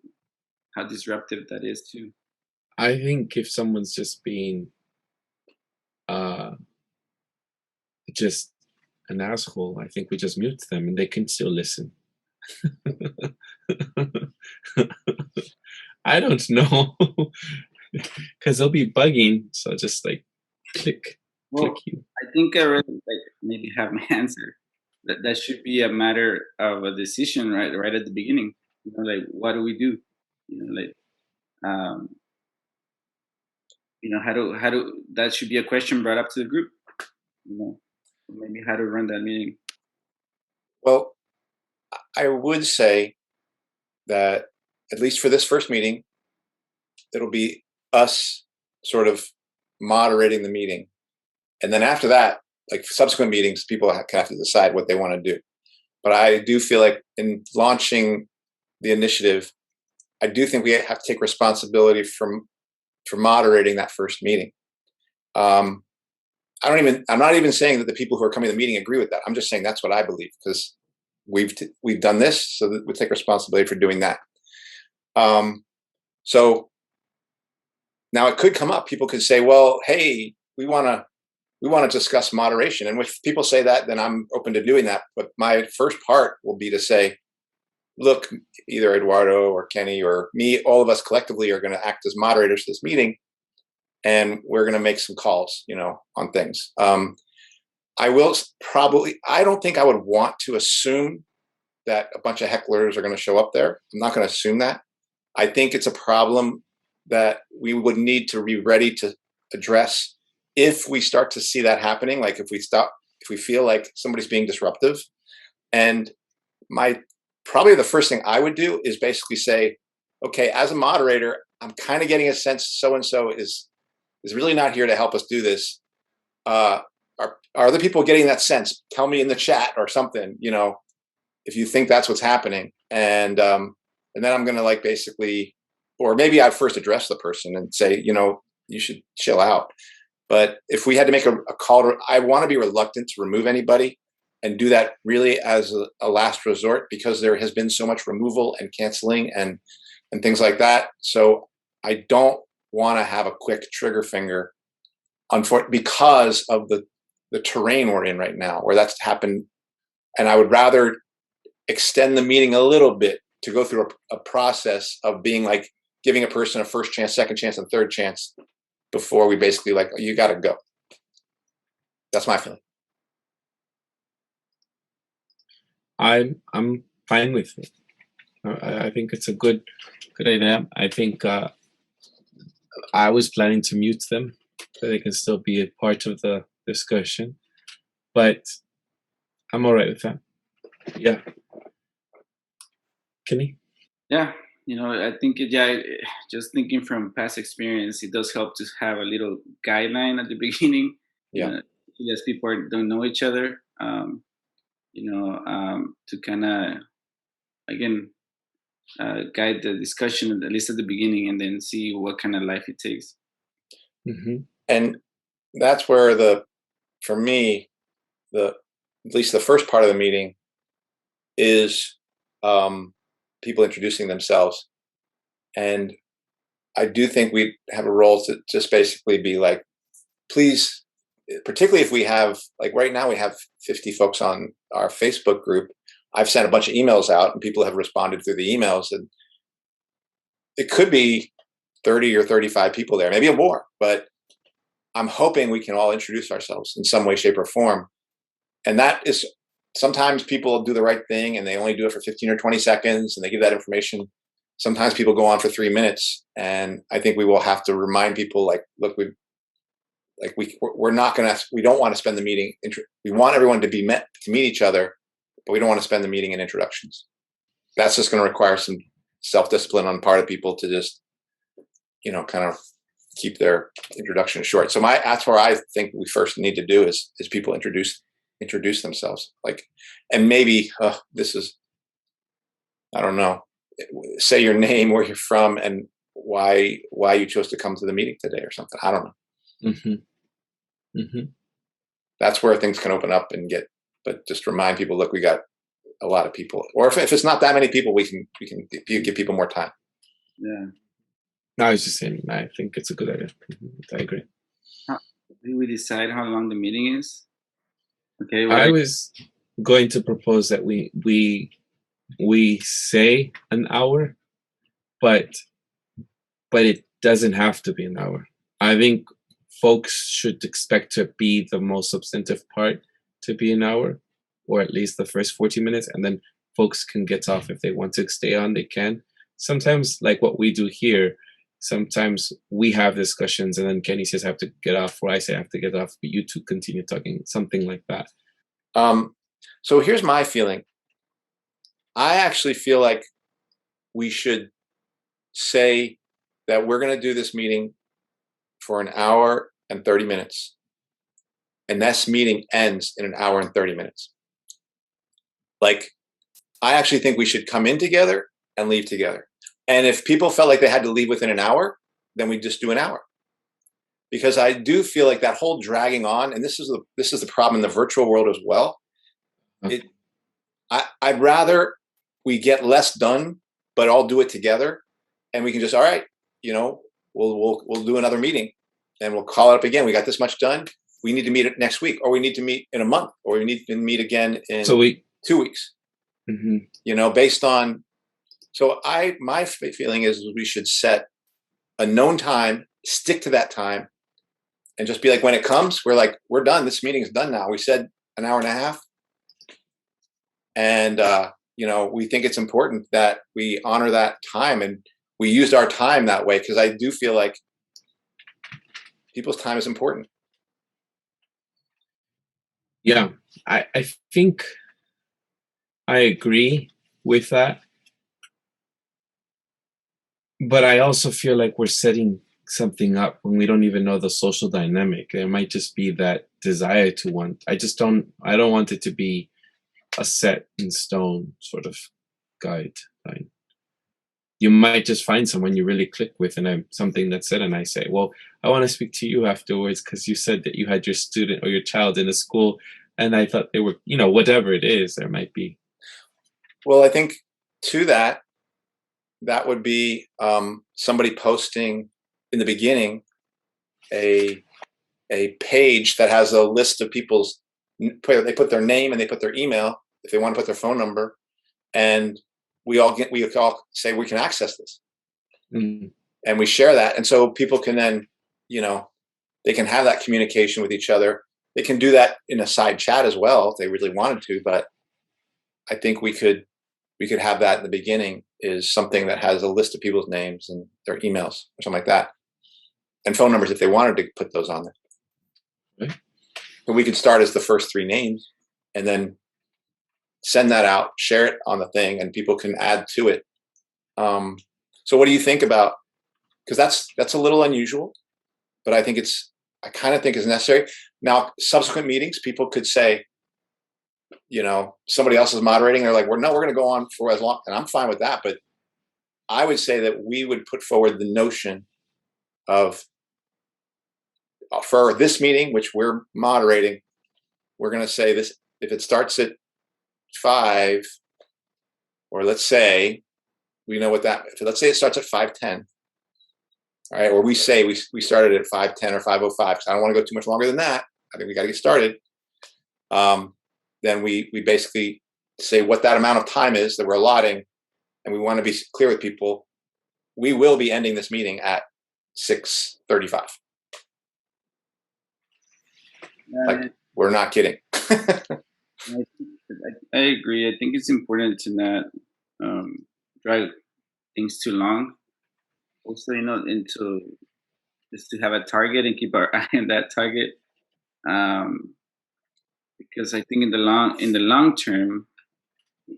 how disruptive that is too. I think if someone's just being just an asshole, I think we just mute them and they can still listen. I don't know, because they'll be bugging. So just like click you. I think I already maybe have my answer. That should be a matter of a decision, right at the beginning. What do we do? How do that should be a question brought up to the group. Maybe how to run that meeting. Well, I would say that at least for this first meeting, it'll be us sort of moderating the meeting. And then after that, like subsequent meetings, people have to decide what they want to do. But I do feel like in launching the initiative, I do think we have to take responsibility for moderating that first meeting. I'm not even saying that the people who are coming to the meeting agree with that. I'm just saying that's what I believe, because we've done this, so that we take responsibility for doing that. So now it could come up. People could say, well, hey, we want to discuss moderation. And if people say that, then I'm open to doing that. But my first part will be to say, look, either Eduardo or Kenny or me, all of us collectively are going to act as moderators for this meeting. And we're going to make some calls, on things. I don't think I would want to assume that a bunch of hecklers are going to show up there. I'm not going to assume that. I think it's a problem that we would need to be ready to address if we start to see that happening. Like if we feel like somebody's being disruptive. And my probably the first thing I would do is basically say, okay, as a moderator, I'm kind of getting a sense so-and-so is really not here to help us do this. Are other people getting that sense? Tell me in the chat or something, if you think that's what's happening. And then I'm going to like basically, or maybe I'd first address the person and say, you should chill out. But if we had to make a call, I want to be reluctant to remove anybody and do that really as a last resort, because there has been so much removal and canceling and things like that. So I don't want to have a quick trigger finger because of the terrain we're in right now, where that's happened. And I would rather extend the meeting a little bit to go through a process of being like giving a person a first chance, second chance, and third chance before we basically like, oh, you got to go. That's my feeling. I'm fine with it. I think it's a good idea. I think I was planning to mute them so they can still be a part of the discussion, but I'm all right with that. Yeah. Kenny? Yeah, I think just thinking from past experience, it does help to have a little guideline at the beginning. Yeah. As people don't know each other, to kind of again guide the discussion at least at the beginning, and then see what kind of life it takes. Mm-hmm. And that's where for me, at least the first part of the meeting is people introducing themselves. And I do think we have a role to just basically be like, please, particularly if we have, like right now we have 50 folks on our Facebook group. I've sent a bunch of emails out and people have responded through the emails, and it could be 30 or 35 people there, maybe more, but I'm hoping we can all introduce ourselves in some way, shape, or form. And that is, sometimes people do the right thing and they only do it for 15 or 20 seconds and they give that information. Sometimes people go on for 3 minutes, and I think we will have to remind people like, look, we're not going to, we don't want to spend the meeting. We want everyone to meet each other, but we don't want to spend the meeting in introductions. That's just going to require some self-discipline on the part of people to just, kind of keep their introduction short. So that's where I think we first need to do is people introduce themselves, like, and maybe this is, I don't know, say your name, where you're from, and why you chose to come to the meeting today or something. I don't know. Mm-hmm. Mm-hmm. That's where things can open up but just remind people, look, we got a lot of people, or if it's not that many people, we can give people more time. Yeah. No, I was just saying, I think it's a good idea. I agree. Do we decide how long the meeting is? Okay. I was going to propose that we say an hour, but it doesn't have to be an hour. I think folks should expect to be the most substantive part to be an hour, or at least the first 40 minutes, and then folks can get off if they want to stay on, they can. Sometimes, like what we do here, sometimes we have discussions and then Kenny says I have to get off, or I say I have to get off, but you two continue talking, something like that. So here's my feeling. I actually feel like we should say that we're going to do this meeting for an hour and 30 minutes. And this meeting ends in an hour and 30 minutes. Like, I actually think we should come in together and leave together. And if people felt like they had to leave within an hour, then we just do an hour. Because I do feel like that whole dragging on, and this is the problem in the virtual world as well. I'd rather we get less done, but all do it together, and we can just, all right, we'll do another meeting, and we'll call it up again. We got this much done. We need to meet next week, or we need to meet in a month, or we need to meet again in 2 weeks. Mm-hmm. Based on. So my feeling is we should set a known time, stick to that time, and just be like, when it comes, we're done. This meeting is done now. We said an hour and a half. And, we think it's important that we honor that time, and we used our time that way, because I do feel like people's time is important. Yeah, I think I agree with that. But I also feel like we're setting something up when we don't even know the social dynamic. It might just be that desire to want. I don't want it to be a set in stone sort of guideline. You might just find someone you really click with, and I'm something that's said, and I say, well, I want to speak to you afterwards because you said that you had your student or your child in a school, and I thought they were, whatever it is, there might be. Well, I think to that would be somebody posting in the beginning a page that has a list of people's, they put their name and they put their email if they want to put their phone number, and we all say we can access this, and we share that, and so people can then, they can have that communication with each other. They can do that in a side chat as well if they really wanted to, but I think we could have that in the beginning, is something that has a list of people's names and their emails or something like that, and phone numbers if they wanted to put those on there. Okay. And we could start as the first three names and then send that out, share it on the thing, and people can add to it. So what do you think about, because that's a little unusual, but I kind of think it's necessary. Now, subsequent meetings, people could say, somebody else is moderating. They're like, we're going to go on for as long, and I'm fine with that. But I would say that we would put forward the notion of, for this meeting, which we're moderating, we're going to say this, if it starts at 5, or let's say, we know what that, let's say it starts at 5:10. All right. Or we say we started at 5:10 or 5:05, because I don't want to go too much longer than that. I think we got to get started. Then we basically say what that amount of time is that we're allotting, and we want to be clear with people. We will be ending this meeting at 6:35. Like, we're not kidding. I agree. I think it's important to not drag things too long. Also, just to have a target and keep our eye on that target. Because I think in the long term,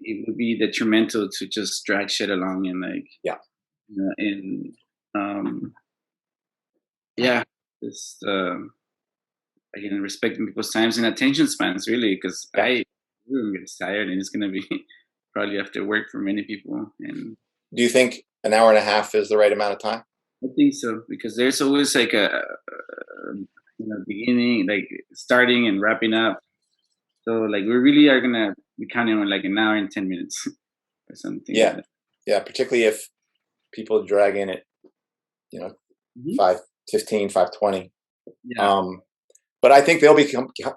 it would be detrimental to just drag shit along and just again, respecting people's times and attention spans, really, because I get tired, and it's gonna be probably after work for many people. And do you think an hour and a half is the right amount of time? I think so, because there's always like a beginning, like starting and wrapping up. So like we really are gonna be counting on like an hour and 10 minutes or something. Yeah, like that. Yeah. Particularly if people drag in at 5:15, 5:20. Yeah. But I think they'll be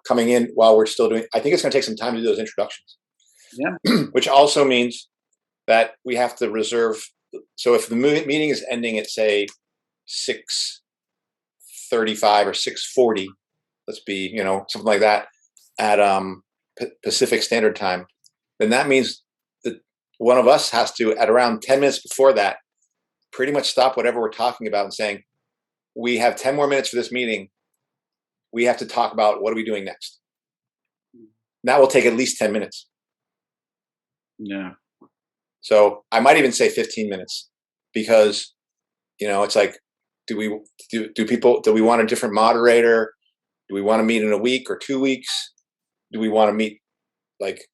coming in while we're still doing. I think it's going to take some time to do those introductions. Yeah. Which also means that we have to reserve. So if the meeting is ending at, say, 6:35 or 6:40, let's be, something like that, at Pacific Standard Time, then that means that one of us has to, at around 10 minutes before that, pretty much stop whatever we're talking about and saying, we have 10 more minutes for this meeting. We have to talk about what are we doing next. That will take at least 10 minutes. Yeah. So I might even say 15 minutes, because, it's like, do we want a different moderator? Do we want to meet in a week or 2 weeks? Do we want to meet, like,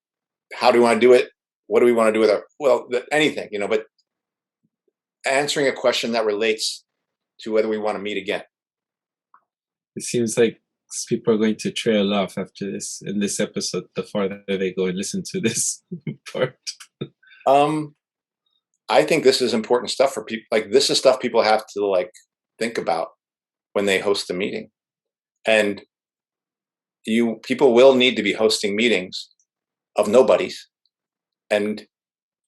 how do we want to do it? What do we want to do with anything, but answering a question that relates to whether we want to meet again. It seems like people are going to trail off after this, in this episode, the farther they go and listen to this part. I think this is important stuff for people. Like, this is stuff people have to think about when they host a meeting. And people will need to be hosting meetings of nobodies. And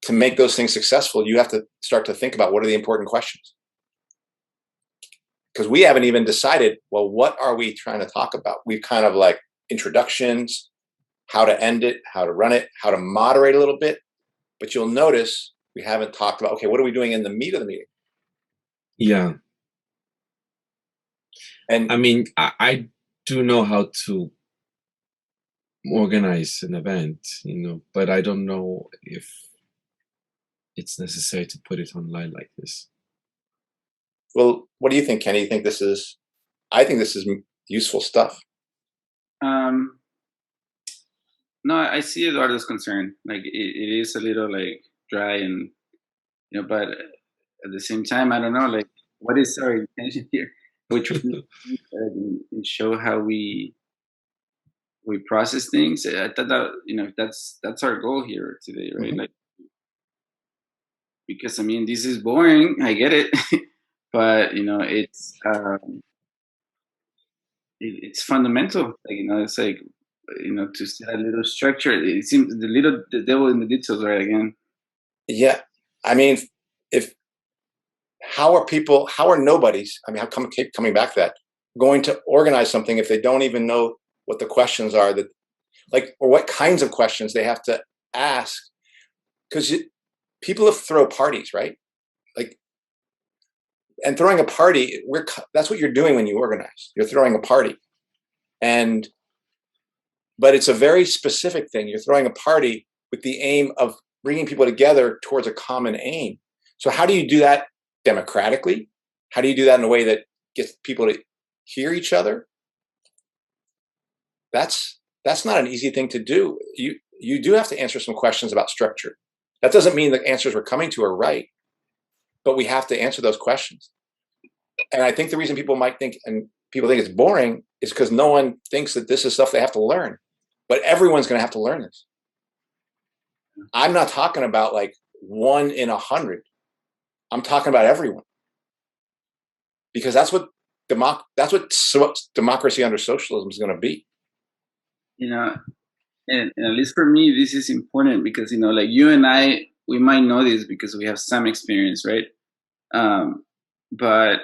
to make those things successful, you have to start to think about what are the important questions. Because we haven't even decided, well, what are we trying to talk about? We've kind of introductions, how to end it, how to run it, how to moderate a little bit. But you'll notice we haven't talked about, okay, what are we doing in the meat of the meeting? Yeah. And I mean, I do know how to organize an event, but I don't know if it's necessary to put it online like this. Well, what do you think, Kenny? You think this is? I think this is useful stuff. No, I see Eduardo's concern. Like it is a little like dry, and but at the same time, I don't know. Like, what is our intention here? Which show how we process things. I thought that that's our goal here today, right? Like, because I mean, this is boring. I get it, but it's fundamental. Like, it's like to set a little structure. It seems the devil in the details, right? Again. Yeah, I mean, how are nobodies? I mean, keep coming back to that, going to organize something if they don't even know what the questions are or what kinds of questions they have to ask? Because people have throw parties, right? Like, and throwing a party, that's what you're doing when you organize. You're throwing a party, but it's a very specific thing. You're throwing a party with the aim of bringing people together towards a common aim. So how do you do that democratically? How do you do that in a way that gets people to hear each other? That's not an easy thing to do. You do have to answer some questions about structure. That doesn't mean the answers we're coming to are right, but we have to answer those questions. And I think the reason people think it's boring is because no one thinks that this is stuff they have to learn. But everyone's going to have to learn this. I'm not talking about like 1 in 100. I'm talking about everyone, because that's what democracy under socialism is going to be. And at least for me, this is important because like you and I, we might know this because we have some experience, right? But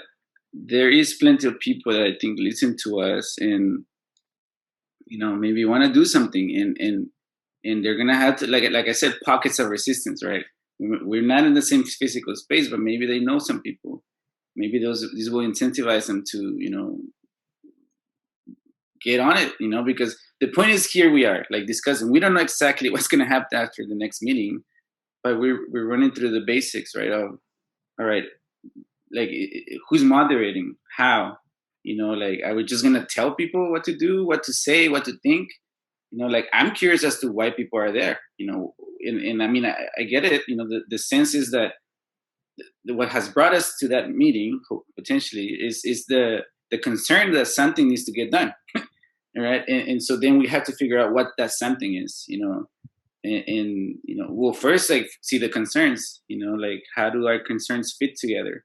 there is plenty of people that I think listen to us and maybe want to do something, and they're gonna have to, like I said, pockets of resistance, right? We're not in the same physical space, but maybe they know some people. Maybe these will incentivize them to get on it, because the point is, here we are like discussing. We don't know exactly what's gonna happen after the next meeting, but we're running through the basics, right? Of, all right, like, who's moderating, how, like, are we just gonna tell people what to do, what to say, what to think? Like, I'm curious as to why people are there, and I mean, I get it. The sense is that what has brought us to that meeting potentially is the concern that something needs to get done. All right, and so then we have to figure out what that something is, and we'll first like see the concerns, like, how do our concerns fit together?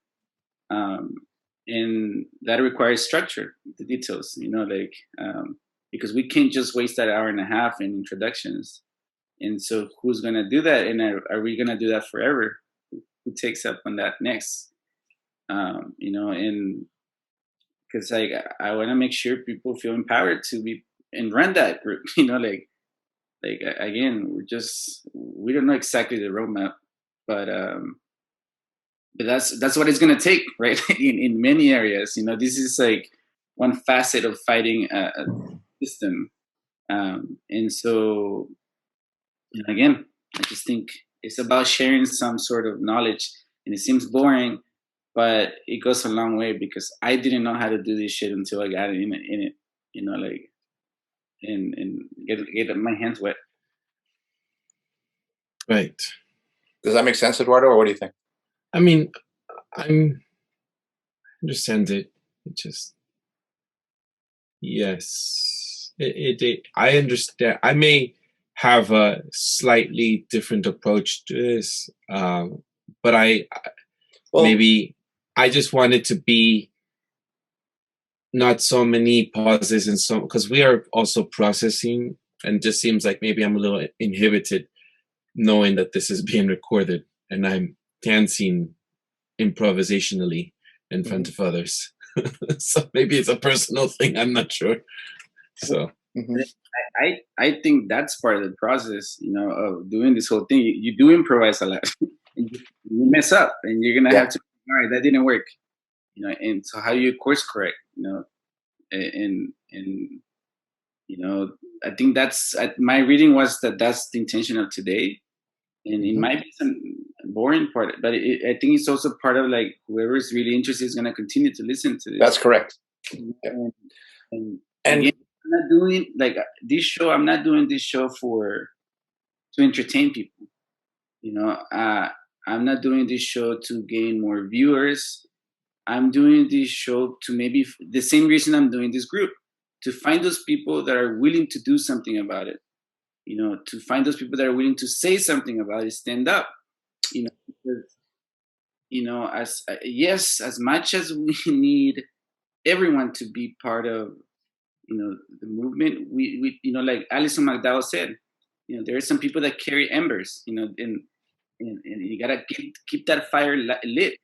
And that requires structure, the details, because we can't just waste that hour and a half in introductions. And so who's going to do that? And are we going to do that forever? Who takes up on that next? And because I want to make sure people feel empowered to be and run that group, like again, we don't know exactly the roadmap, but that's what it's going to take, right? in many areas, this is like one facet of fighting a system. And so, again, I just think it's about sharing some sort of knowledge, and it seems boring, but it goes a long way, because I didn't know how to do this shit until I got in it, like, and get my hands wet. Right. Does that make sense, Eduardo, or what do you think? I mean, I understand it. It just, yes, I understand. I may have a slightly different approach to this, but maybe I just want it to be not so many pauses and so, because we are also processing, and it just seems like maybe I'm a little inhibited knowing that this is being recorded and I'm dancing improvisationally in front of others. So maybe it's a personal thing. I'm not sure. So I think that's part of the process, of doing this whole thing. You do improvise a lot. And you mess up, and you're gonna have to. All right, that didn't work. And so how you course correct. And I think that's my reading was that's the intention of today. And it might be boring part, but I think it's also part of like whoever is really interested is going to continue to listen to this. That's correct. And again, I'm not doing like this show. I'm not doing this show to entertain people. I'm not doing this show to gain more viewers. I'm doing this show to maybe the same reason I'm doing this group, to find those people that are willing to do something about it. To find those people that are willing to say something about it, stand up. Because, as much as we need everyone to be part of, the movement, we like Alison McDowell said, there are some people that carry embers, and you gotta keep that fire lit,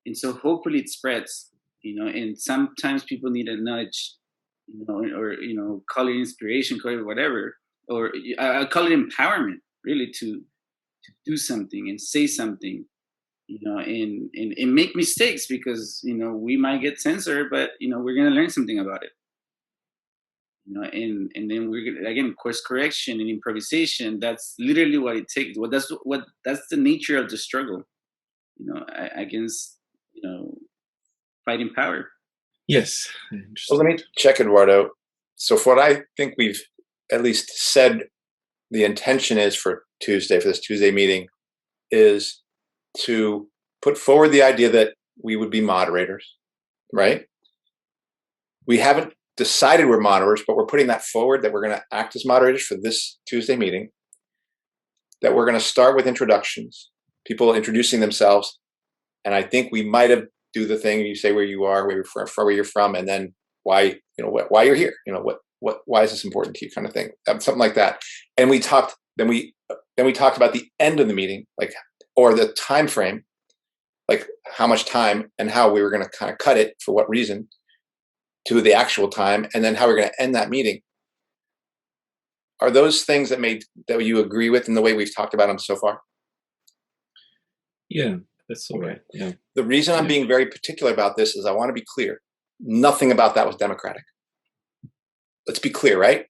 and so hopefully it spreads, and sometimes people need a nudge, or call it inspiration, call it whatever, or I call it empowerment, really, to do something and say something, and make mistakes, because we might get censored, but we're gonna learn something about it. And then we're gonna, again, course correction and improvisation. That's literally what it takes. That's the nature of the struggle, against fighting power. Yes. So let me check, Eduardo. So for what I think we've at least said the intention is for this Tuesday meeting, is to put forward the idea that we would be moderators, right? We haven't decided we're moderators, but we're putting that forward, that we're going to act as moderators for this Tuesday meeting, that we're going to start with introductions, people introducing themselves. And I think we might have do the thing, you say where you are, where you're from, and then why, why you're here, why is this important to you, kind of thing, something like that. And we talked, then we talked about the end of the meeting, like, or the time frame, like how much time and how we were going to kind of cut it, for what reason, to the actual time, and then how we're going to end that meeting. Are those things that you agree with in the way we've talked about them so far? Yeah, that's all right. Yeah. The reason I'm being very particular about this is I want to be clear. Nothing about that was democratic. Let's be clear, right?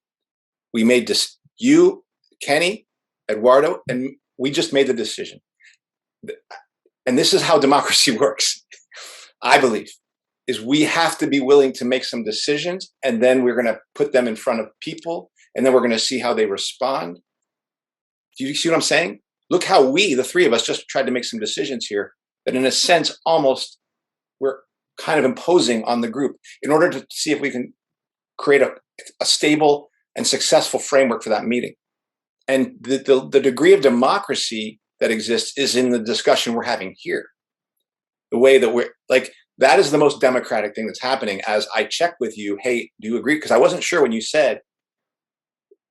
We made this, you, Kenny, Eduardo, and we just made the decision. And this is how democracy works, I believe, is we have to be willing to make some decisions, and then we're going to put them in front of people, and then we're going to see how they respond. Do you see what I'm saying? Look how we, the three of us, just tried to make some decisions here that in a sense, almost we're kind of imposing on the group in order to see if we can create a stable and successful framework for that meeting. And the degree of democracy that exists is in the discussion we're having here. The way that we're like, that is the most democratic thing that's happening. As I check with you, hey, do you agree? Because I wasn't sure when you said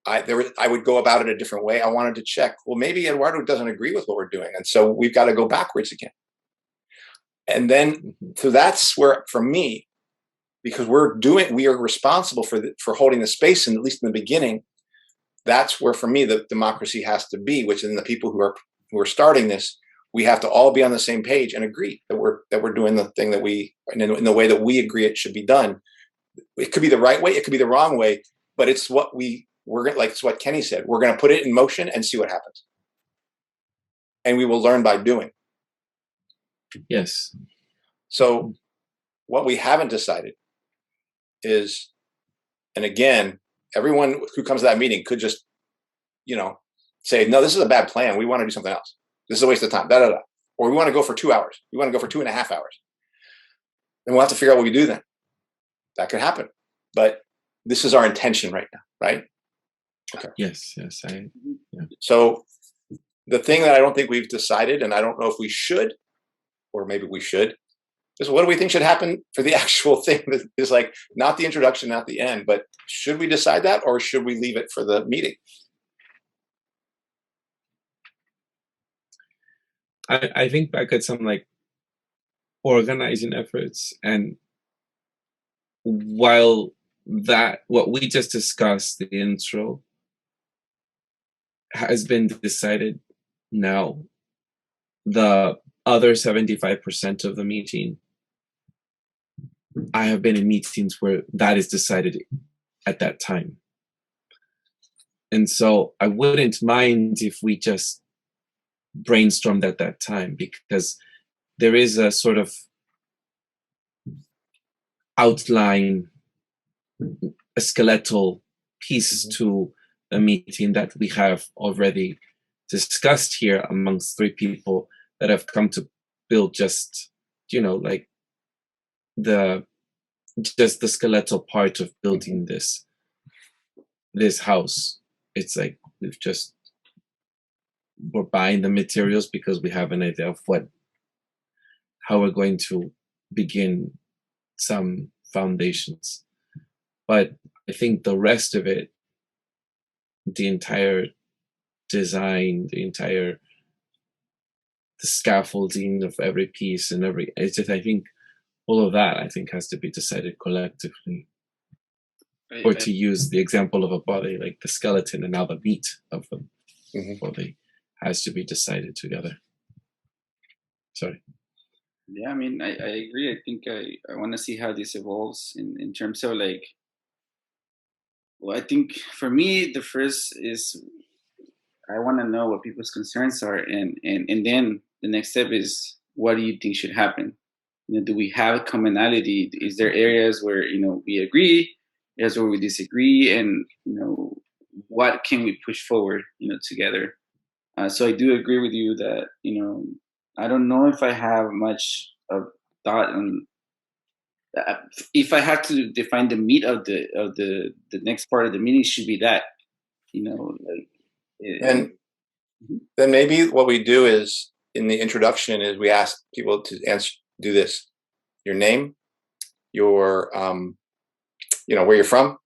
I would go about it a different way. I wanted to check, well, maybe Eduardo doesn't agree with what we're doing. And so we've got to go backwards again. And then, so that's where, for me, because we are responsible for holding the space, and at least in the beginning, that's where, for me, the democracy has to be, which is the people who are starting this, we have to all be on the same page and agree that we're doing the thing that in the way that we agree it should be done. It could be the right way, it could be the wrong way, but it's what it's what Kenny said. We're going to put it in motion and see what happens. And we will learn by doing. Yes. So what we haven't decided is, and again, everyone who comes to that meeting could just, say, no, this is a bad plan. We want to do something else. This is a waste of time. Or we want to go for 2 hours. We want to go for 2.5 hours. Then we'll have to figure out what we do then. That could happen. But this is our intention right now, right? Okay. Yes. So the thing that I don't think we've decided, and I don't know if we should, or maybe we should, is what do we think should happen for the actual thing? Is like not the introduction, not the end, but should we decide that, or should we leave it for the meeting? I think back at some like organizing efforts, and while what we just discussed, the intro, has been decided now, the other 75% of the meeting, I have been in meetings where that is decided at that time. And so I wouldn't mind if we just brainstormed at that time, because there is a sort of outline, a skeletal piece to a meeting that we have already discussed here amongst three people that have come to build just, like just the skeletal part of building this house. It's like we're buying the materials because we have an idea of how we're going to begin some foundations. But I think the rest of it, the entire design, the scaffolding of every piece and it's just, I think all of that, I think, has to be decided collectively. Or to use the example of a body, like the skeleton and now the meat of the body has to be decided together. Sorry. Yeah, I mean, I agree. I think I want to see how this evolves in terms of like, well, I think for me, the first is I want to know what people's concerns are. And then the next step is, what do you think should happen? Do we have commonality? Is there areas where, we agree, areas where we disagree? And, what can we push forward, together? So I do agree with you that, I don't know if I have much of thought on if I have to define the meat of the next part of the meeting, should be that, like. And then maybe what we do is, in the introduction, is we ask people to do this: your name, your where you're from,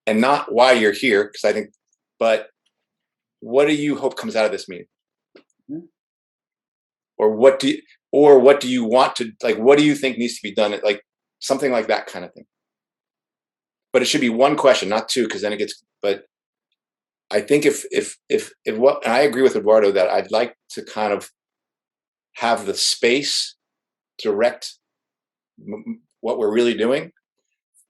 and not why you're here, because I think, but what do you hope comes out of this meeting? Or what do you want to, like, what do you think needs to be done? Like something like that kind of thing. But it should be one question, not two, because then it gets, but I think if what, and I agree with Eduardo that I'd like to kind of have the space direct what we're really doing,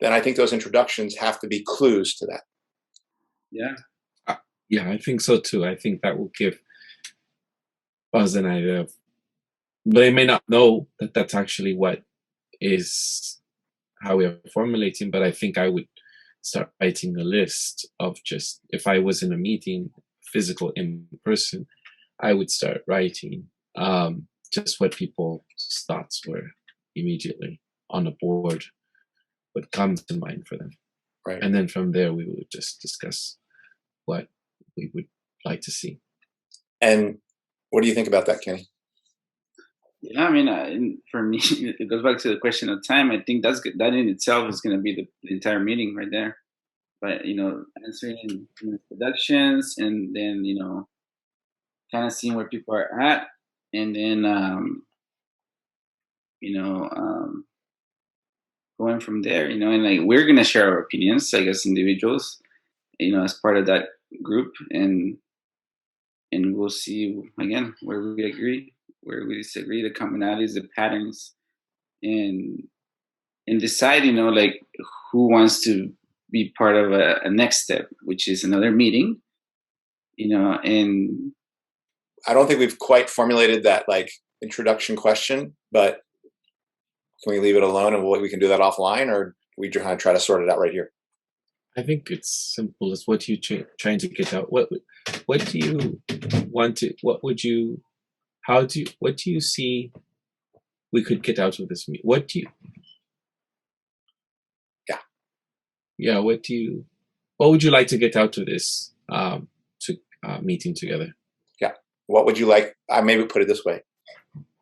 then I think those introductions have to be clues to that. Yeah. Yeah, I think so too. I think that will give us an idea of, but they may not know that that's actually what is how we are formulating. But I think I would start writing a list of, just if I was in a meeting, physical, in person, I would start writing just what people's thoughts were immediately on a board, what comes to mind for them. Right. And then from there, we would just discuss what we would like to see. And what do you think about that, Kenny? Yeah, I mean, for me, it goes back to the question of time. I think that in itself is going to be the entire meeting right there. But answering introductions, and then kind of seeing where people are at, and then going from there. And like, we're going to share our opinions, I guess, individuals, as part of that group, and we'll see again where we agree, where we disagree, the commonalities, the patterns, and decide, like, who wants to be part of a next step, which is another meeting, and I don't think we've quite formulated that like introduction question, but can we leave it alone and we can do that offline, or we try to sort it out right here? I think it's simple as what you trying to get out. What do you want to? What do you see we could get out of this meeting? What do you? Yeah. What would you like to get out of this meeting together? Yeah. What would you like? I maybe put it this way: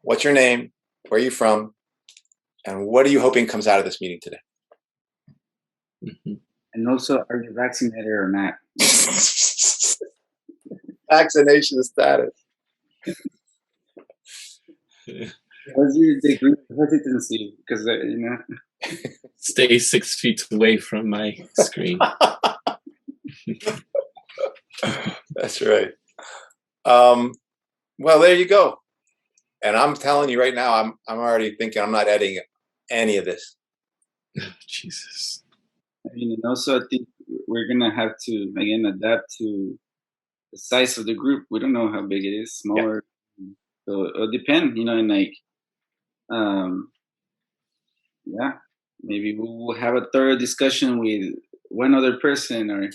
what's your name? Where are you from? And what are you hoping comes out of this meeting today? Mm-hmm. And also, are you vaccinated or not? Vaccination status. What's your degree of hesitancy? Because Stay 6 feet away from my screen. That's right. Well, there you go. And I'm telling you right now, I'm already thinking I'm not editing any of this. Jesus. And also, I think we're gonna have to again adapt to size of the group. We don't know how big it is, smaller. Yeah. So it'll depend, and like, yeah, maybe we'll have a thorough discussion with one other person, or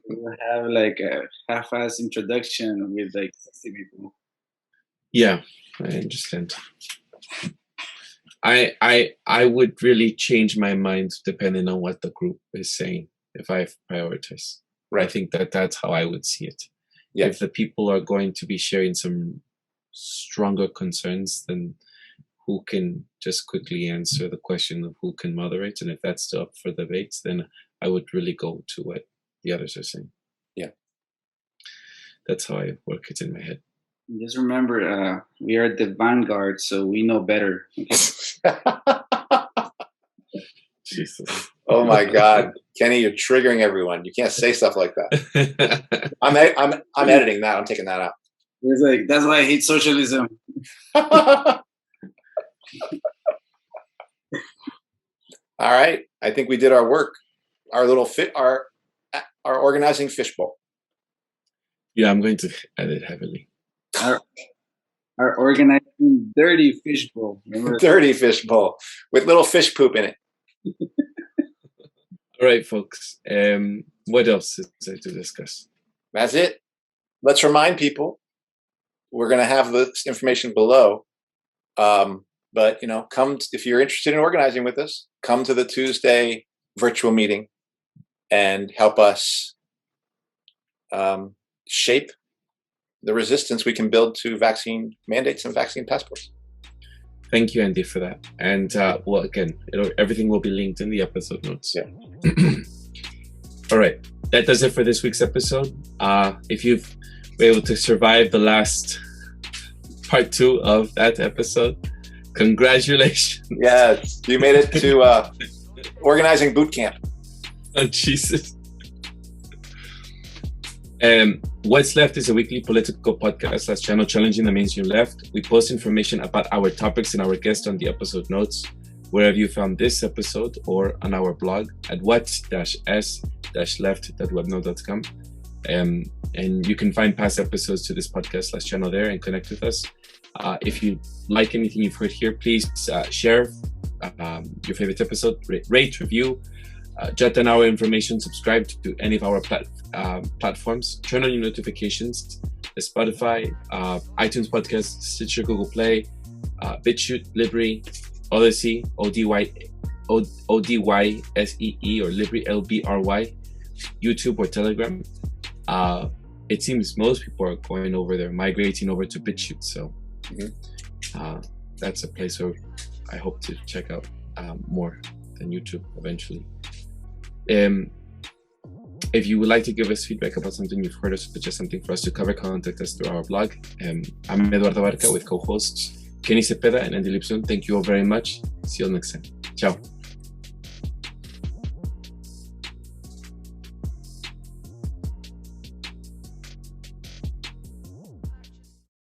we'll have like a half-ass introduction with like 60 people. Yeah, I understand. I would really change my mind depending on what the group is saying if I prioritize. Right. I think that's how I would see it. Yeah. If the people are going to be sharing some stronger concerns, then who can just quickly answer the question of who can moderate, and if that's still up for debates, then I would really go to what the others are saying. Yeah. That's how I work it in my head. Just remember, we are the vanguard, so we know better. Okay? Jesus. Oh my God, Kenny, you're triggering everyone. You can't say stuff like that. I'm editing that. I'm taking that out. It's like, that's why I hate socialism. All right, I think we did our work. Our little our organizing fishbowl. Yeah, I'm going to edit heavily. Our organizing dirty fishbowl. Dirty fishbowl with little fish poop in it. All right, folks. What else is there to discuss? That's it. Let's remind people. We're going to have this information below. But, come if you're interested in organizing with us, come to the Tuesday virtual meeting and help us shape the resistance we can build to vaccine mandates and vaccine passports. Thank you, Andy, for that. And well, again, everything will be linked in the episode notes. Yeah. All right. That does it for this week's episode. If you've been able to survive the last part 2 of that episode, congratulations. Yes, you made it to organizing boot camp. Oh, Jesus. What's Left is a weekly political podcast / channel challenging the mainstream left. We post information about our topics and our guests on the episode notes, wherever you found this episode, or on our blog at what-s-left.webnode.com. And you can find past episodes to this podcast / channel there and connect with us. If you like anything you've heard here, please share your favorite episode, rate, review, jot down our information, subscribe to any of our platforms, turn on your notifications, Spotify, iTunes Podcasts, Stitcher, Google Play, BitChute, Libri, Odyssey, ODYSEE or Libri, LBRY, YouTube or Telegram. It seems most people are going over there, migrating over to BitChute. So that's a place where I hope to check out more than YouTube eventually. If you would like to give us feedback about something you've heard or suggest something for us to cover, contact us through our blog. I'm Eduardo Barca with co-hosts Kenny Cepeda and Andy Lipson. Thank you all very much. See you all next time. Ciao.